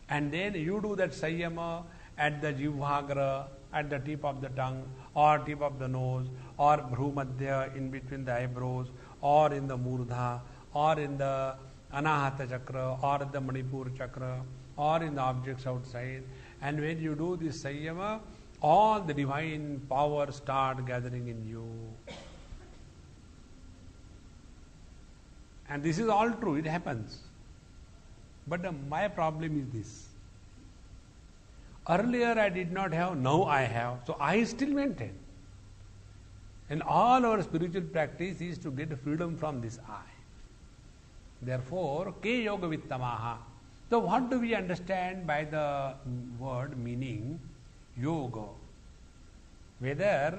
and then you do that Sayyama at the Jivhagra, at the tip of the tongue, or tip of the nose, or Bhrumadhya in between the eyebrows, or in the Murdha, or in the Anahata Chakra, or in the Manipur Chakra, or in the objects outside. And when you do this Sayyama, all the divine power start gathering in you. And this is all true, it happens. But my problem is this. Earlier I did not have, now I have. So I still maintain. And all our spiritual practice is to get freedom from this I. Therefore, ke yoga vittamaha. So what do we understand by the word meaning yoga? Whether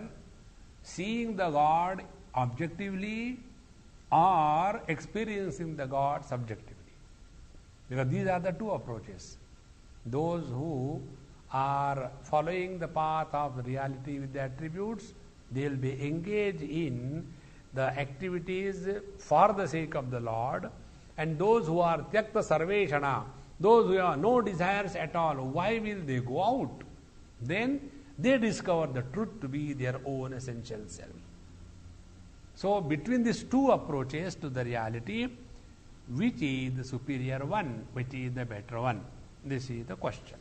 seeing the God objectively or experiencing the God subjectively. Because these are the two approaches. Those who are following the path of reality with the attributes, they will be engaged in the activities for the sake of the Lord. And those who are tyakta sarveshana, those who have no desires at all, why will they go out? Then they discover the truth to be their own essential self. So between these two approaches to the reality, which is the superior one, which is the better one? This is the question.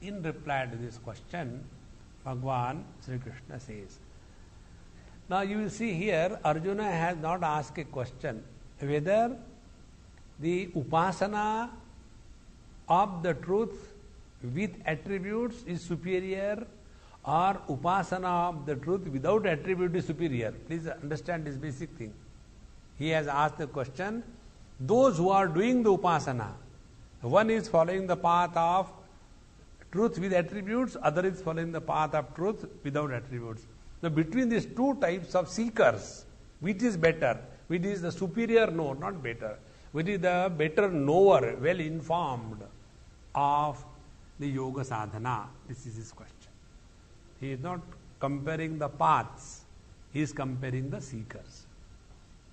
In reply to this question, Bhagavan Sri Krishna says, now you will see here, Arjuna has not asked a question whether the upasana of the truth with attributes is superior or upasana of the truth without attribute is superior. Please understand this basic thing. He has asked the question, those who are doing the upasana, one is following the path of truth with attributes, other is following the path of truth without attributes. So between these two types of seekers, which is better? Which is the superior knower, not better. Which is the better knower, well informed of the yoga sadhana? This is his question. He is not comparing the paths, he is comparing the seekers.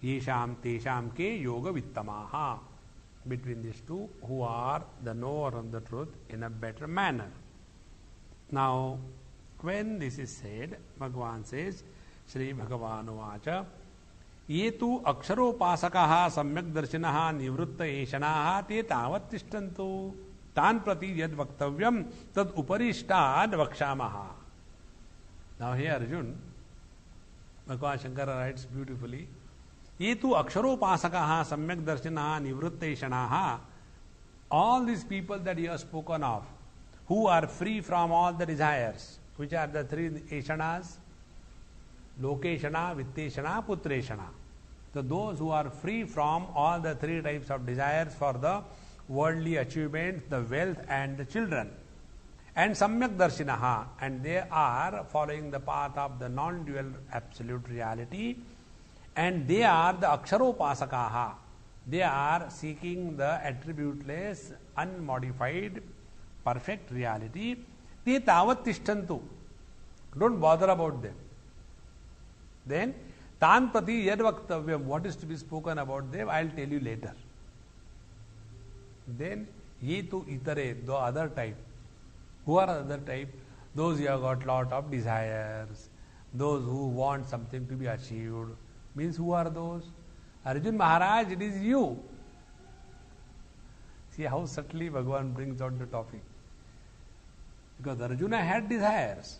Yesham tesham ke yoga vittamaha. Between these two, who are the knower of the truth in a better manner. Now, when this is said, Bhagavan says, Shri Bhagavan Vacha, Ye tu aksharopasakaha samyak darshinaha nivritta eshanaha te tavat tishtantu tan prati yad vaktavyam tad uparishtad vakshamaha. Now here Arjun, Bhagavan Shankara writes beautifully, Ye tu aksharopasakaha samyak darshinaha nivritta eshanaha. All these people that you have spoken of, who are free from all the desires, which are the three eshanas, lokeshana, vitteshana, putreshana. So those who are free from all the three types of desires for the worldly achievements, the wealth and the children. and Samyak Darshinaha, and they are following the path of the non-dual absolute reality, and they are the Aksharopasakaha. They are seeking the attributeless, unmodified, perfect reality. Te tavat tishtantu. Don't bother about them. Then, tan prati yad vaktavyam, what is to be spoken about them, I will tell you later. Then, ye tu itare, the other type. Who are the other type? Those who have got lot of desires, those who want something to be achieved. Means who are those? Arjun Maharaj, it is you. See how subtly Bhagavan brings out the topic. Because Arjuna had desires.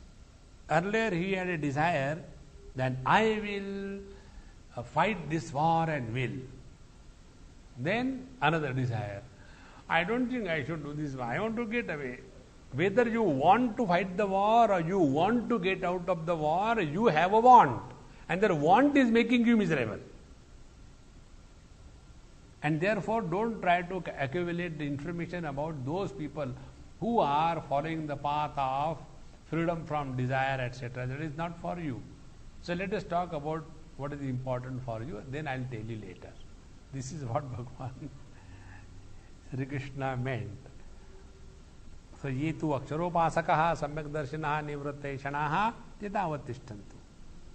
Earlier he had a desire that I will fight this war and will. Then another desire. I don't think I should do this. I want to get away. Whether you want to fight the war or you want to get out of the war, you have a want. And that want is making you miserable. And therefore, don't try to accumulate the information about those people who are following the path of freedom from desire, etc. That is not for you. So let us talk about what is important for you, then I will tell you later. This is what Bhagavan Sri Krishna meant. So ye tu aksharopasakaha samyak darshinaha nivratteshanaha yatavat tishtantu.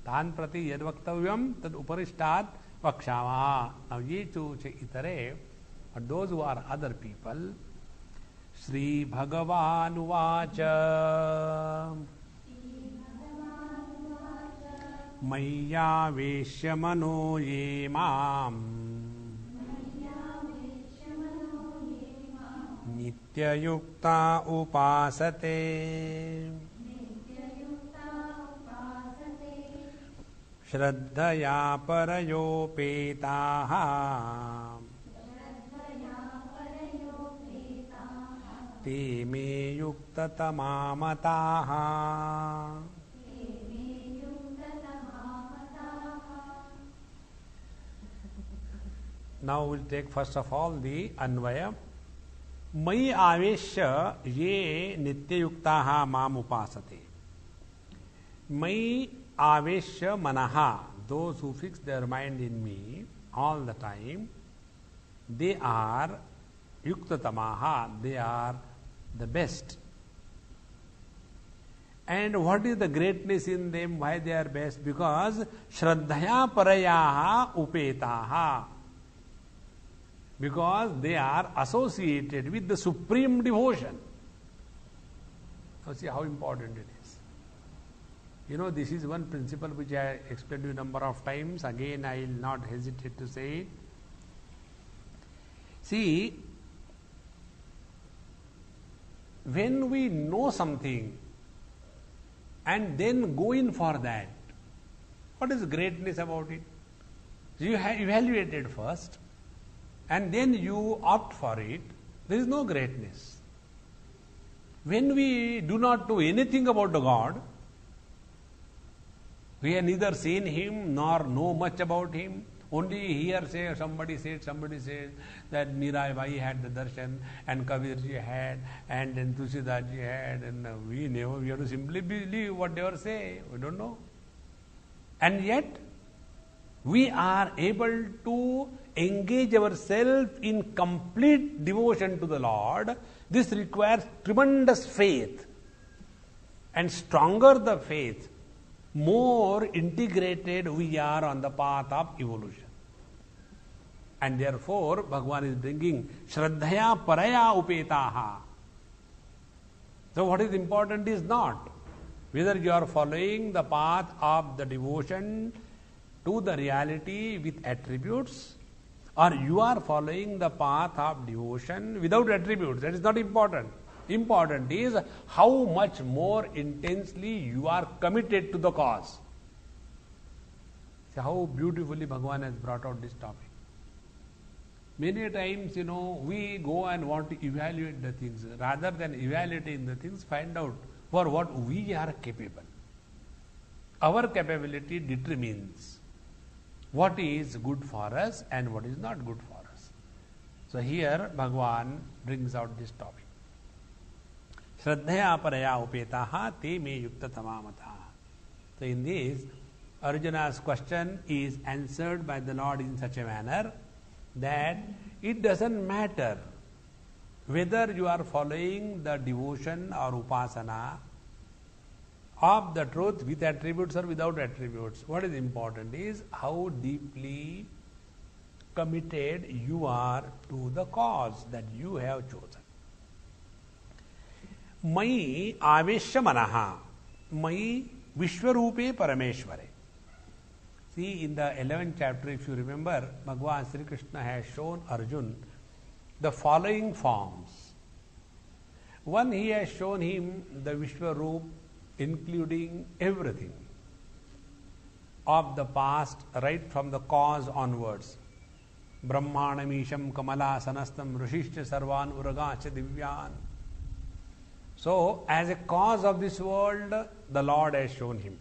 Tan prati yad vaktavyam tad uparishtat vakshamaha. Now ye tu che itare, but those who are other people, Sri Bhagavan uvacha Maya Veshya Mano Ye Mam Nitya Yukta Upasate Shraddhaya Parayopetaha Te Me Yukta Tamamataha. Now we'll take first of all the Anvaya. Mai Aveshya Ye Nityayuktaha Mam Upasate. Mai Aveshya Manaha, those who fix their mind in me all the time, they are Yuktatamaha, they are the best. And what is the greatness in them? Why they are best? Because Shraddhaya Parayaha Upetaha. Because they are associated with the supreme devotion. Now see how important it is. You know, this is one principle which I explained to you a number of times. Again, I will not hesitate to say it. See, when we know something and then go in for that, what is greatness about it? You have evaluated first and then you opt for it. There is no greatness. When we do not know anything about the God, we have neither seen him nor know much about him. Only hearsay, somebody said that Mirabai had the darshan and Kabirji had and then Tulsidaji had, and we have to simply believe what they were saying. We don't know. And yet, we are able to engage ourselves in complete devotion to the Lord. This requires tremendous faith. And stronger the faith, more integrated we are on the path of evolution. And therefore, Bhagavan is bringing Shraddhaya Paraya Upetaha. So what is important is not whether you are following the path of the devotion to the reality with attributes, or you are following the path of devotion without attributes. That is not important. Important is how much more intensely you are committed to the cause. See how beautifully Bhagavan has brought out this topic. Many times, we go and want to evaluate the things. Rather than evaluating the things, find out for what we are capable. Our capability determines what is good for us and what is not good for us. So here Bhagavan brings out this topic. Shraddhaya paraya upetaha te me yukta tamamata. So in this, Arjuna's question is answered by the Lord in such a manner that it doesn't matter whether you are following the devotion or upasana of the truth with attributes or without attributes. What is important is how deeply committed you are to the cause that you have chosen. Mai aveshya manaha, mai vishwarupe parameshware. See, in the 11th chapter, if you remember, Bhagavan Sri Krishna has shown Arjuna the following forms. One, he has shown him the Vishwarup, including everything of the past, right from the cause onwards. Brahmanamisham kamala sanastam rishishcha sarvan uragacha divyan. So, as a cause of this world, the Lord has shown him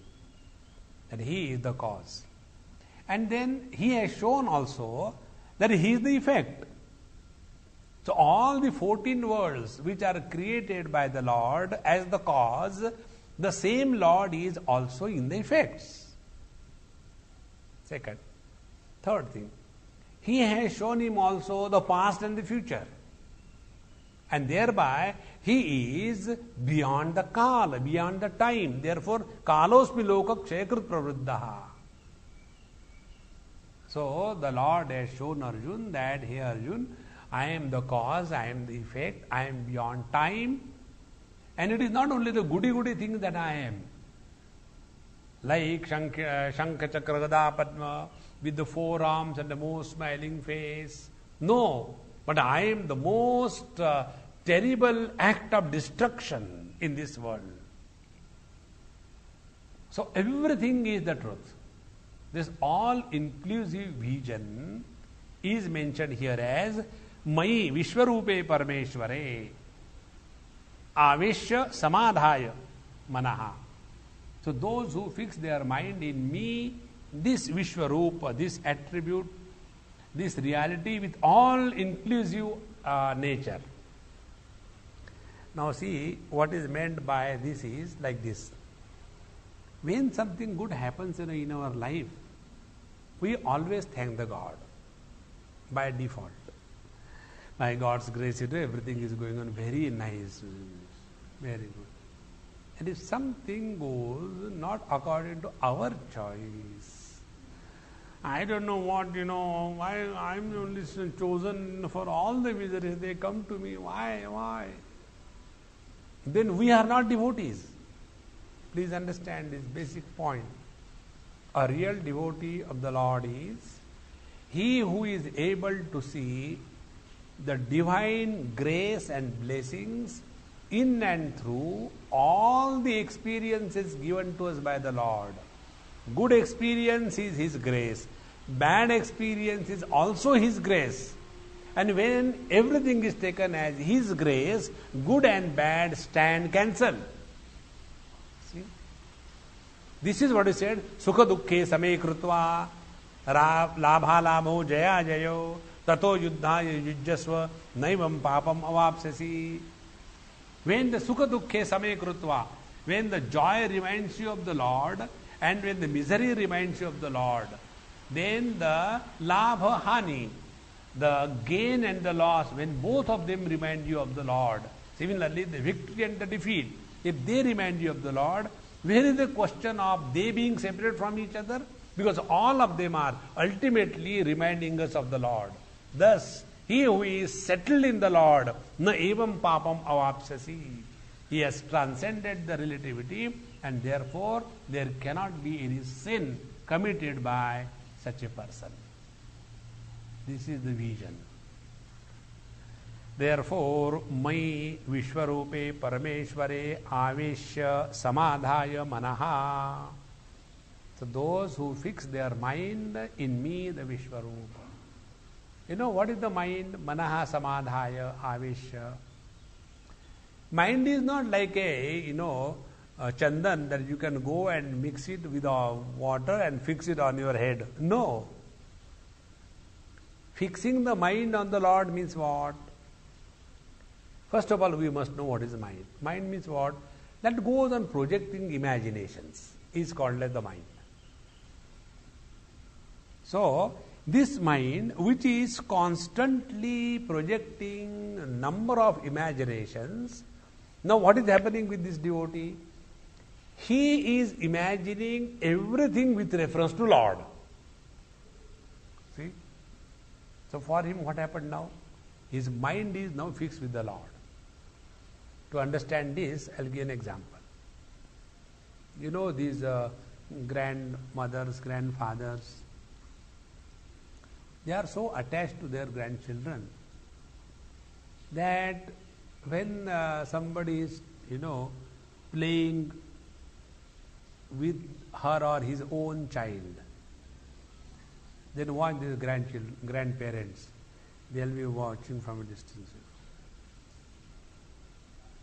that he is the cause. And then he has shown also that he is the effect. So all the 14 worlds which are created by the Lord as the cause, the same Lord is also in the effects. Second. Third thing, he has shown him also the past and the future. And thereby he is beyond the kala, beyond the time. Therefore, kalosmi loka kshayakrit pravruddha. So the Lord has shown Arjuna that, hey Arjuna, I am the cause, I am the effect, I am beyond time. And it is not only the goody things that I am. Like Shankha Chakra Gada Padma with the 4 arms and the most smiling face. No, but I am the most terrible act of destruction in this world. So everything is the truth. This all-inclusive vision is mentioned here as Mai Vishwarupe Parameshware Aveshya Samadhaya Manaha. So those who fix their mind in me, this Vishwarupa, this attribute, this reality with all-inclusive nature. Now see, what is meant by this is like this. When something good happens in our life, we always thank the God by default. By God's grace, everything is going on very nice, very good. And if something goes not according to our choice, I don't know what, why I'm only chosen for all the miseries, they come to me, why? Then we are not devotees. Please understand this basic point. A real devotee of the Lord is he who is able to see the divine grace and blessings in and through all the experiences given to us by the Lord. Good experience is His grace. Bad experience is also His grace. And when everything is taken as His grace, good and bad stand cancelled. See? This is what is said, Sukha dukkhe same krutva, labha labho jaya jayo, tato yuddhaya yujjasva, naivam papam avapsasi. When the sukha dukkhe same krutva, when the joy reminds you of the Lord, and when the misery reminds you of the Lord, then the labha hani, the gain and the loss, when both of them remind you of the Lord, similarly the victory and the defeat, if they remind you of the Lord, where is the question of they being separate from each other? Because all of them are ultimately reminding us of the Lord. Thus, he who is settled in the Lord, na evam papam avapsasi, he has transcended the relativity, and therefore there cannot be any sin committed by such a person. This is the vision. Therefore, Mai Vishwarupe Parameshware Aveshya Samadhaya Manaha. So those who fix their mind in me, the Vishwarupa. You know what is the mind? Manaha Samadhaya Aveshya. Mind is not like a chandan that you can go and mix it with water and fix it on your head. No. Fixing the mind on the Lord means what? First of all, we must know what is mind. Mind means what? That goes on projecting imaginations is called as the mind. So, this mind, which is constantly projecting a number of imaginations, now what is happening with this devotee? He is imagining everything with reference to Lord. See? So for him, what happened now? His mind is now fixed with the Lord. To understand this, I'll give an example. You know these grandmothers, grandfathers, they are so attached to their grandchildren that when somebody is, playing with her or his own child, then watch these grandparents, they'll be watching from a distance.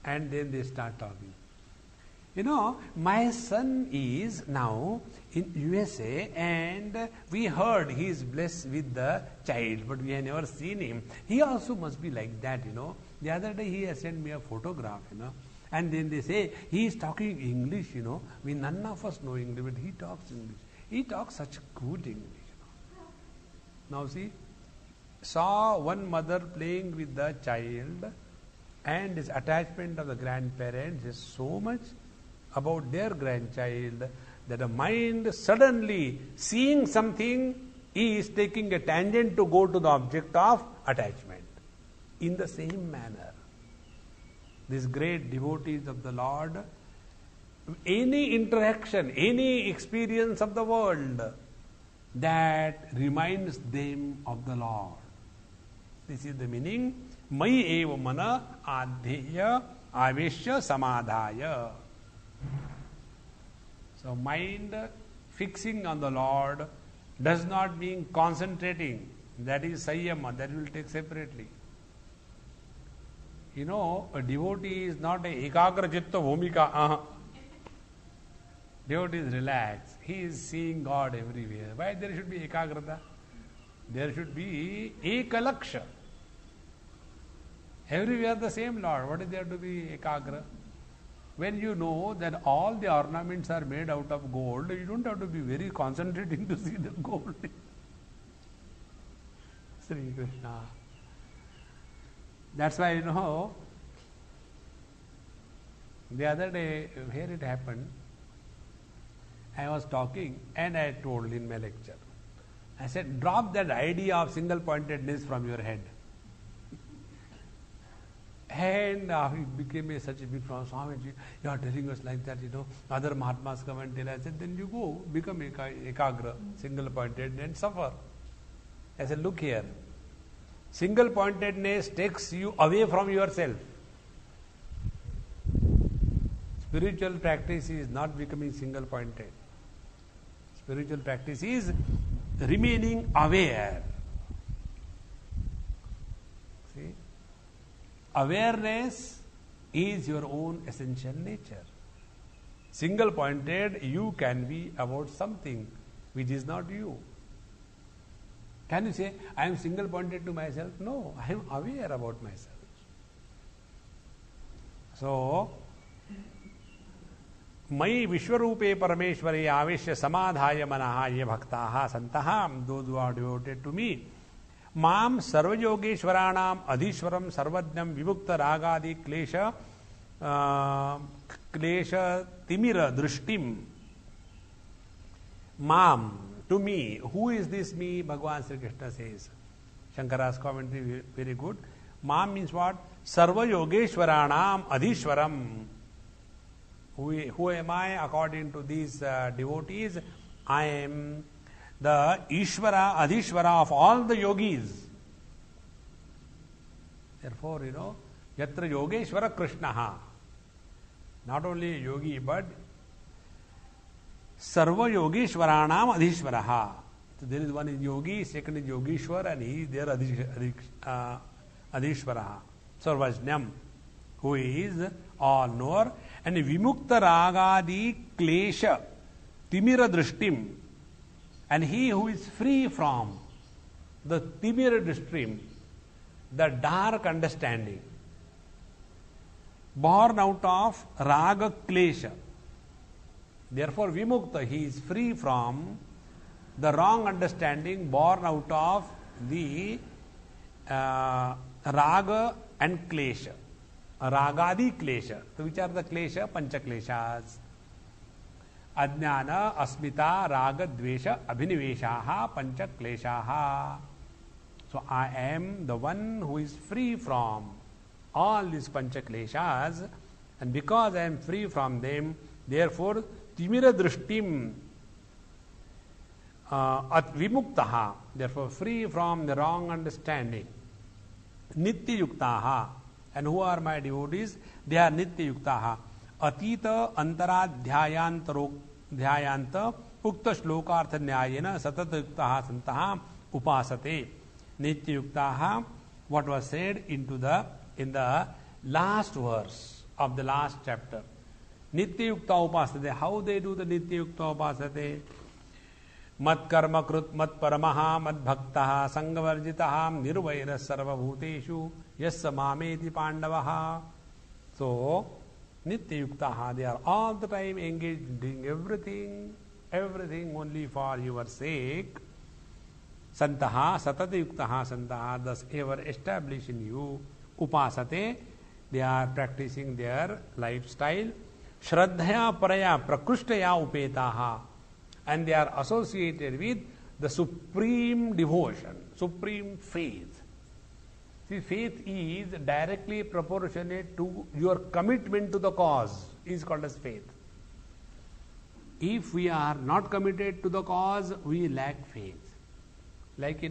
And then they start talking. My son is now in USA and we heard he is blessed with the child, but we have never seen him. He also must be like that, The other day he has sent me a photograph, And then they say, he is talking English, We none of us know English, but he talks English. He talks such good English, Now see, saw one mother playing with the child, and his attachment of the grandparents is so much about their grandchild that the mind suddenly seeing something is taking a tangent to go to the object of attachment. In the same manner, these great devotees of the Lord, any interaction, any experience of the world that reminds them of the Lord. This is the meaning. Mai eva mana adheya aveshya samadhaya. So mind fixing on the Lord does not mean concentrating. That is sayyama, that will take separately. A devotee is not a ekagra chitta bhumika. Devotee is relaxed. He is seeing God everywhere. Why there should be ekagrata? There should be ekalaksha. Everywhere the same Lord. What is there to be ekagra? When you know that all the ornaments are made out of gold, you don't have to be very concentrating to see the gold. Sri Krishna. That's why, the other day, here it happened, I was talking and I told in my lecture, I said, drop that idea of single pointedness from your head. And it became such a big problem. Swamiji, you are telling us like that, other Mahatmas come and tell us. I said, then you go, become ekagra, single pointed and suffer. I said, look here. Single pointedness takes you away from yourself. Spiritual practice is not becoming single pointed. Spiritual practice is remaining aware. See? Awareness is your own essential nature. Single pointed, you can be about something which is not you. Can you say, I am single pointed to myself? No, I am aware about myself. So, Mai Vishwarupe Parameshwari Aveshya Samadhaya Manaha Ye Bhaktaha Santaha, those who are devoted to me, Mam Sarvayogeshwaranam Adhishwaram Sarvajnam Vimukta Ragadi Klesha Timira Drishtim. Mam, to me. Who is this me? Bhagavan Sri Krishna says. Shankara's commentary very good. Mam means what? Sarvayogeshwaranam Adhishwaram. Who am I according to these devotees? I am the Ishvara, Adhishvara of all the yogis. Therefore, Yatra Yogeshwara Krishnaha. Not only yogi, but Sarva Yogeshwaranam Adhishvaraha. So there is one is yogi, second is Yogeshwar, and he is there Adhishvaraha. Sarvajnam, who is all knower, and Vimukta Ragadi Klesha Timira Drishtim. And he who is free from the Timira Drishtim, the dark understanding. born out of raga klesha. Therefore, vimukta, he is free from the wrong understanding born out of the raga and klesha. Ragadi klesha. So, which are the klesha? Pancha kleshas. Ajnana, asmita, raga, dvesha, abhiniveshaha, pancha kleshaha. So, I am the one who is free from all these pancha kleshas, and because I am free from them, therefore, timira drishtim at vimuktaha, therefore free from the wrong understanding. Nitya yuktaha, and who are my devotees? They are nitya yuktaha. Atita antara dhyayanta ukta shlokartha nyayena satata yuktaha santaha upasate. Nitya yuktaha, what was said in the last verse of the last chapter. Nitya yukta upasate. How they do the nitya yukta upasate? Mat karma krut mat paramaha mat bhaktaha sangavarjitaha nirvaira sarva bhuteshu yassa mameti pandavaha. So, nitya yuktaha, they are all the time engaged in doing everything only for your sake. Santaha, satata yuktaha santaha, thus ever established in you. Upasate, they are practicing their lifestyle. Shraddhaya paraya prakrishtaya upetaha, and they are associated with the supreme devotion, supreme faith. See, faith is directly proportionate to your commitment to the cause, is called as faith. If we are not committed to the cause, we lack faith. Like,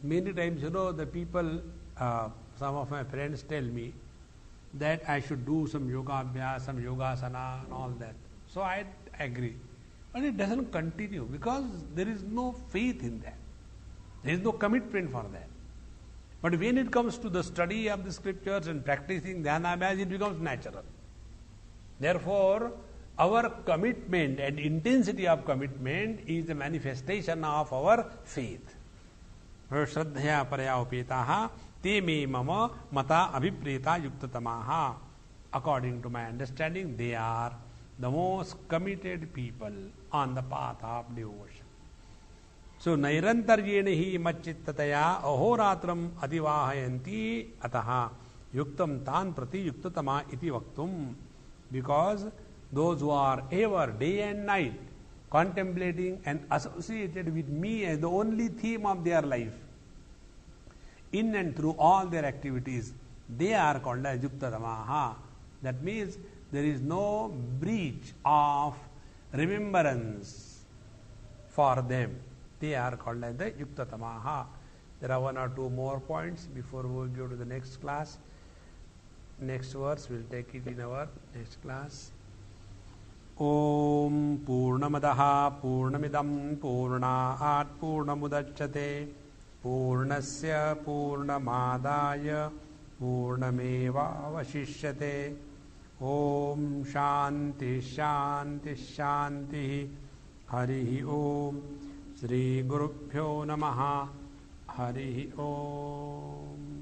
many times, the people, some of my friends tell me that I should do some yoga abhyas, some yogasana and all that. So I agree. But it doesn't continue because there is no faith in that. There is no commitment for that. But when it comes to the study of the scriptures and practicing dhyana abhyas, it becomes natural. Therefore, our commitment and intensity of commitment is the manifestation of our faith. Shraddhaya paraya upetaha te me mama mata abhipreta yuktatamaha. According to my understanding, they are the most committed people on the path of devotion. So, nairantaryena hi machittataya ahoratram adivahayanti ataha yuktam tan prati yuktatama iti vaktum. Because those who are ever day and night contemplating and associated with me as the only theme of their life, in and through all their activities, they are called as yuktatamaha. That means there is no breach of remembrance for them. They are called as the yuktatamaha. There are one or two more points before we go to the next class. Next verse, we will take it in our next class. Om Purnamadaha Purnamidam Purnaat Purnamudachyate Purnasya Purnamadaya Purnameva Vashishyate. Om Shanti Shanti Shanti. Harihi Om. Shri Gurubhyo Namaha. Harihi Om.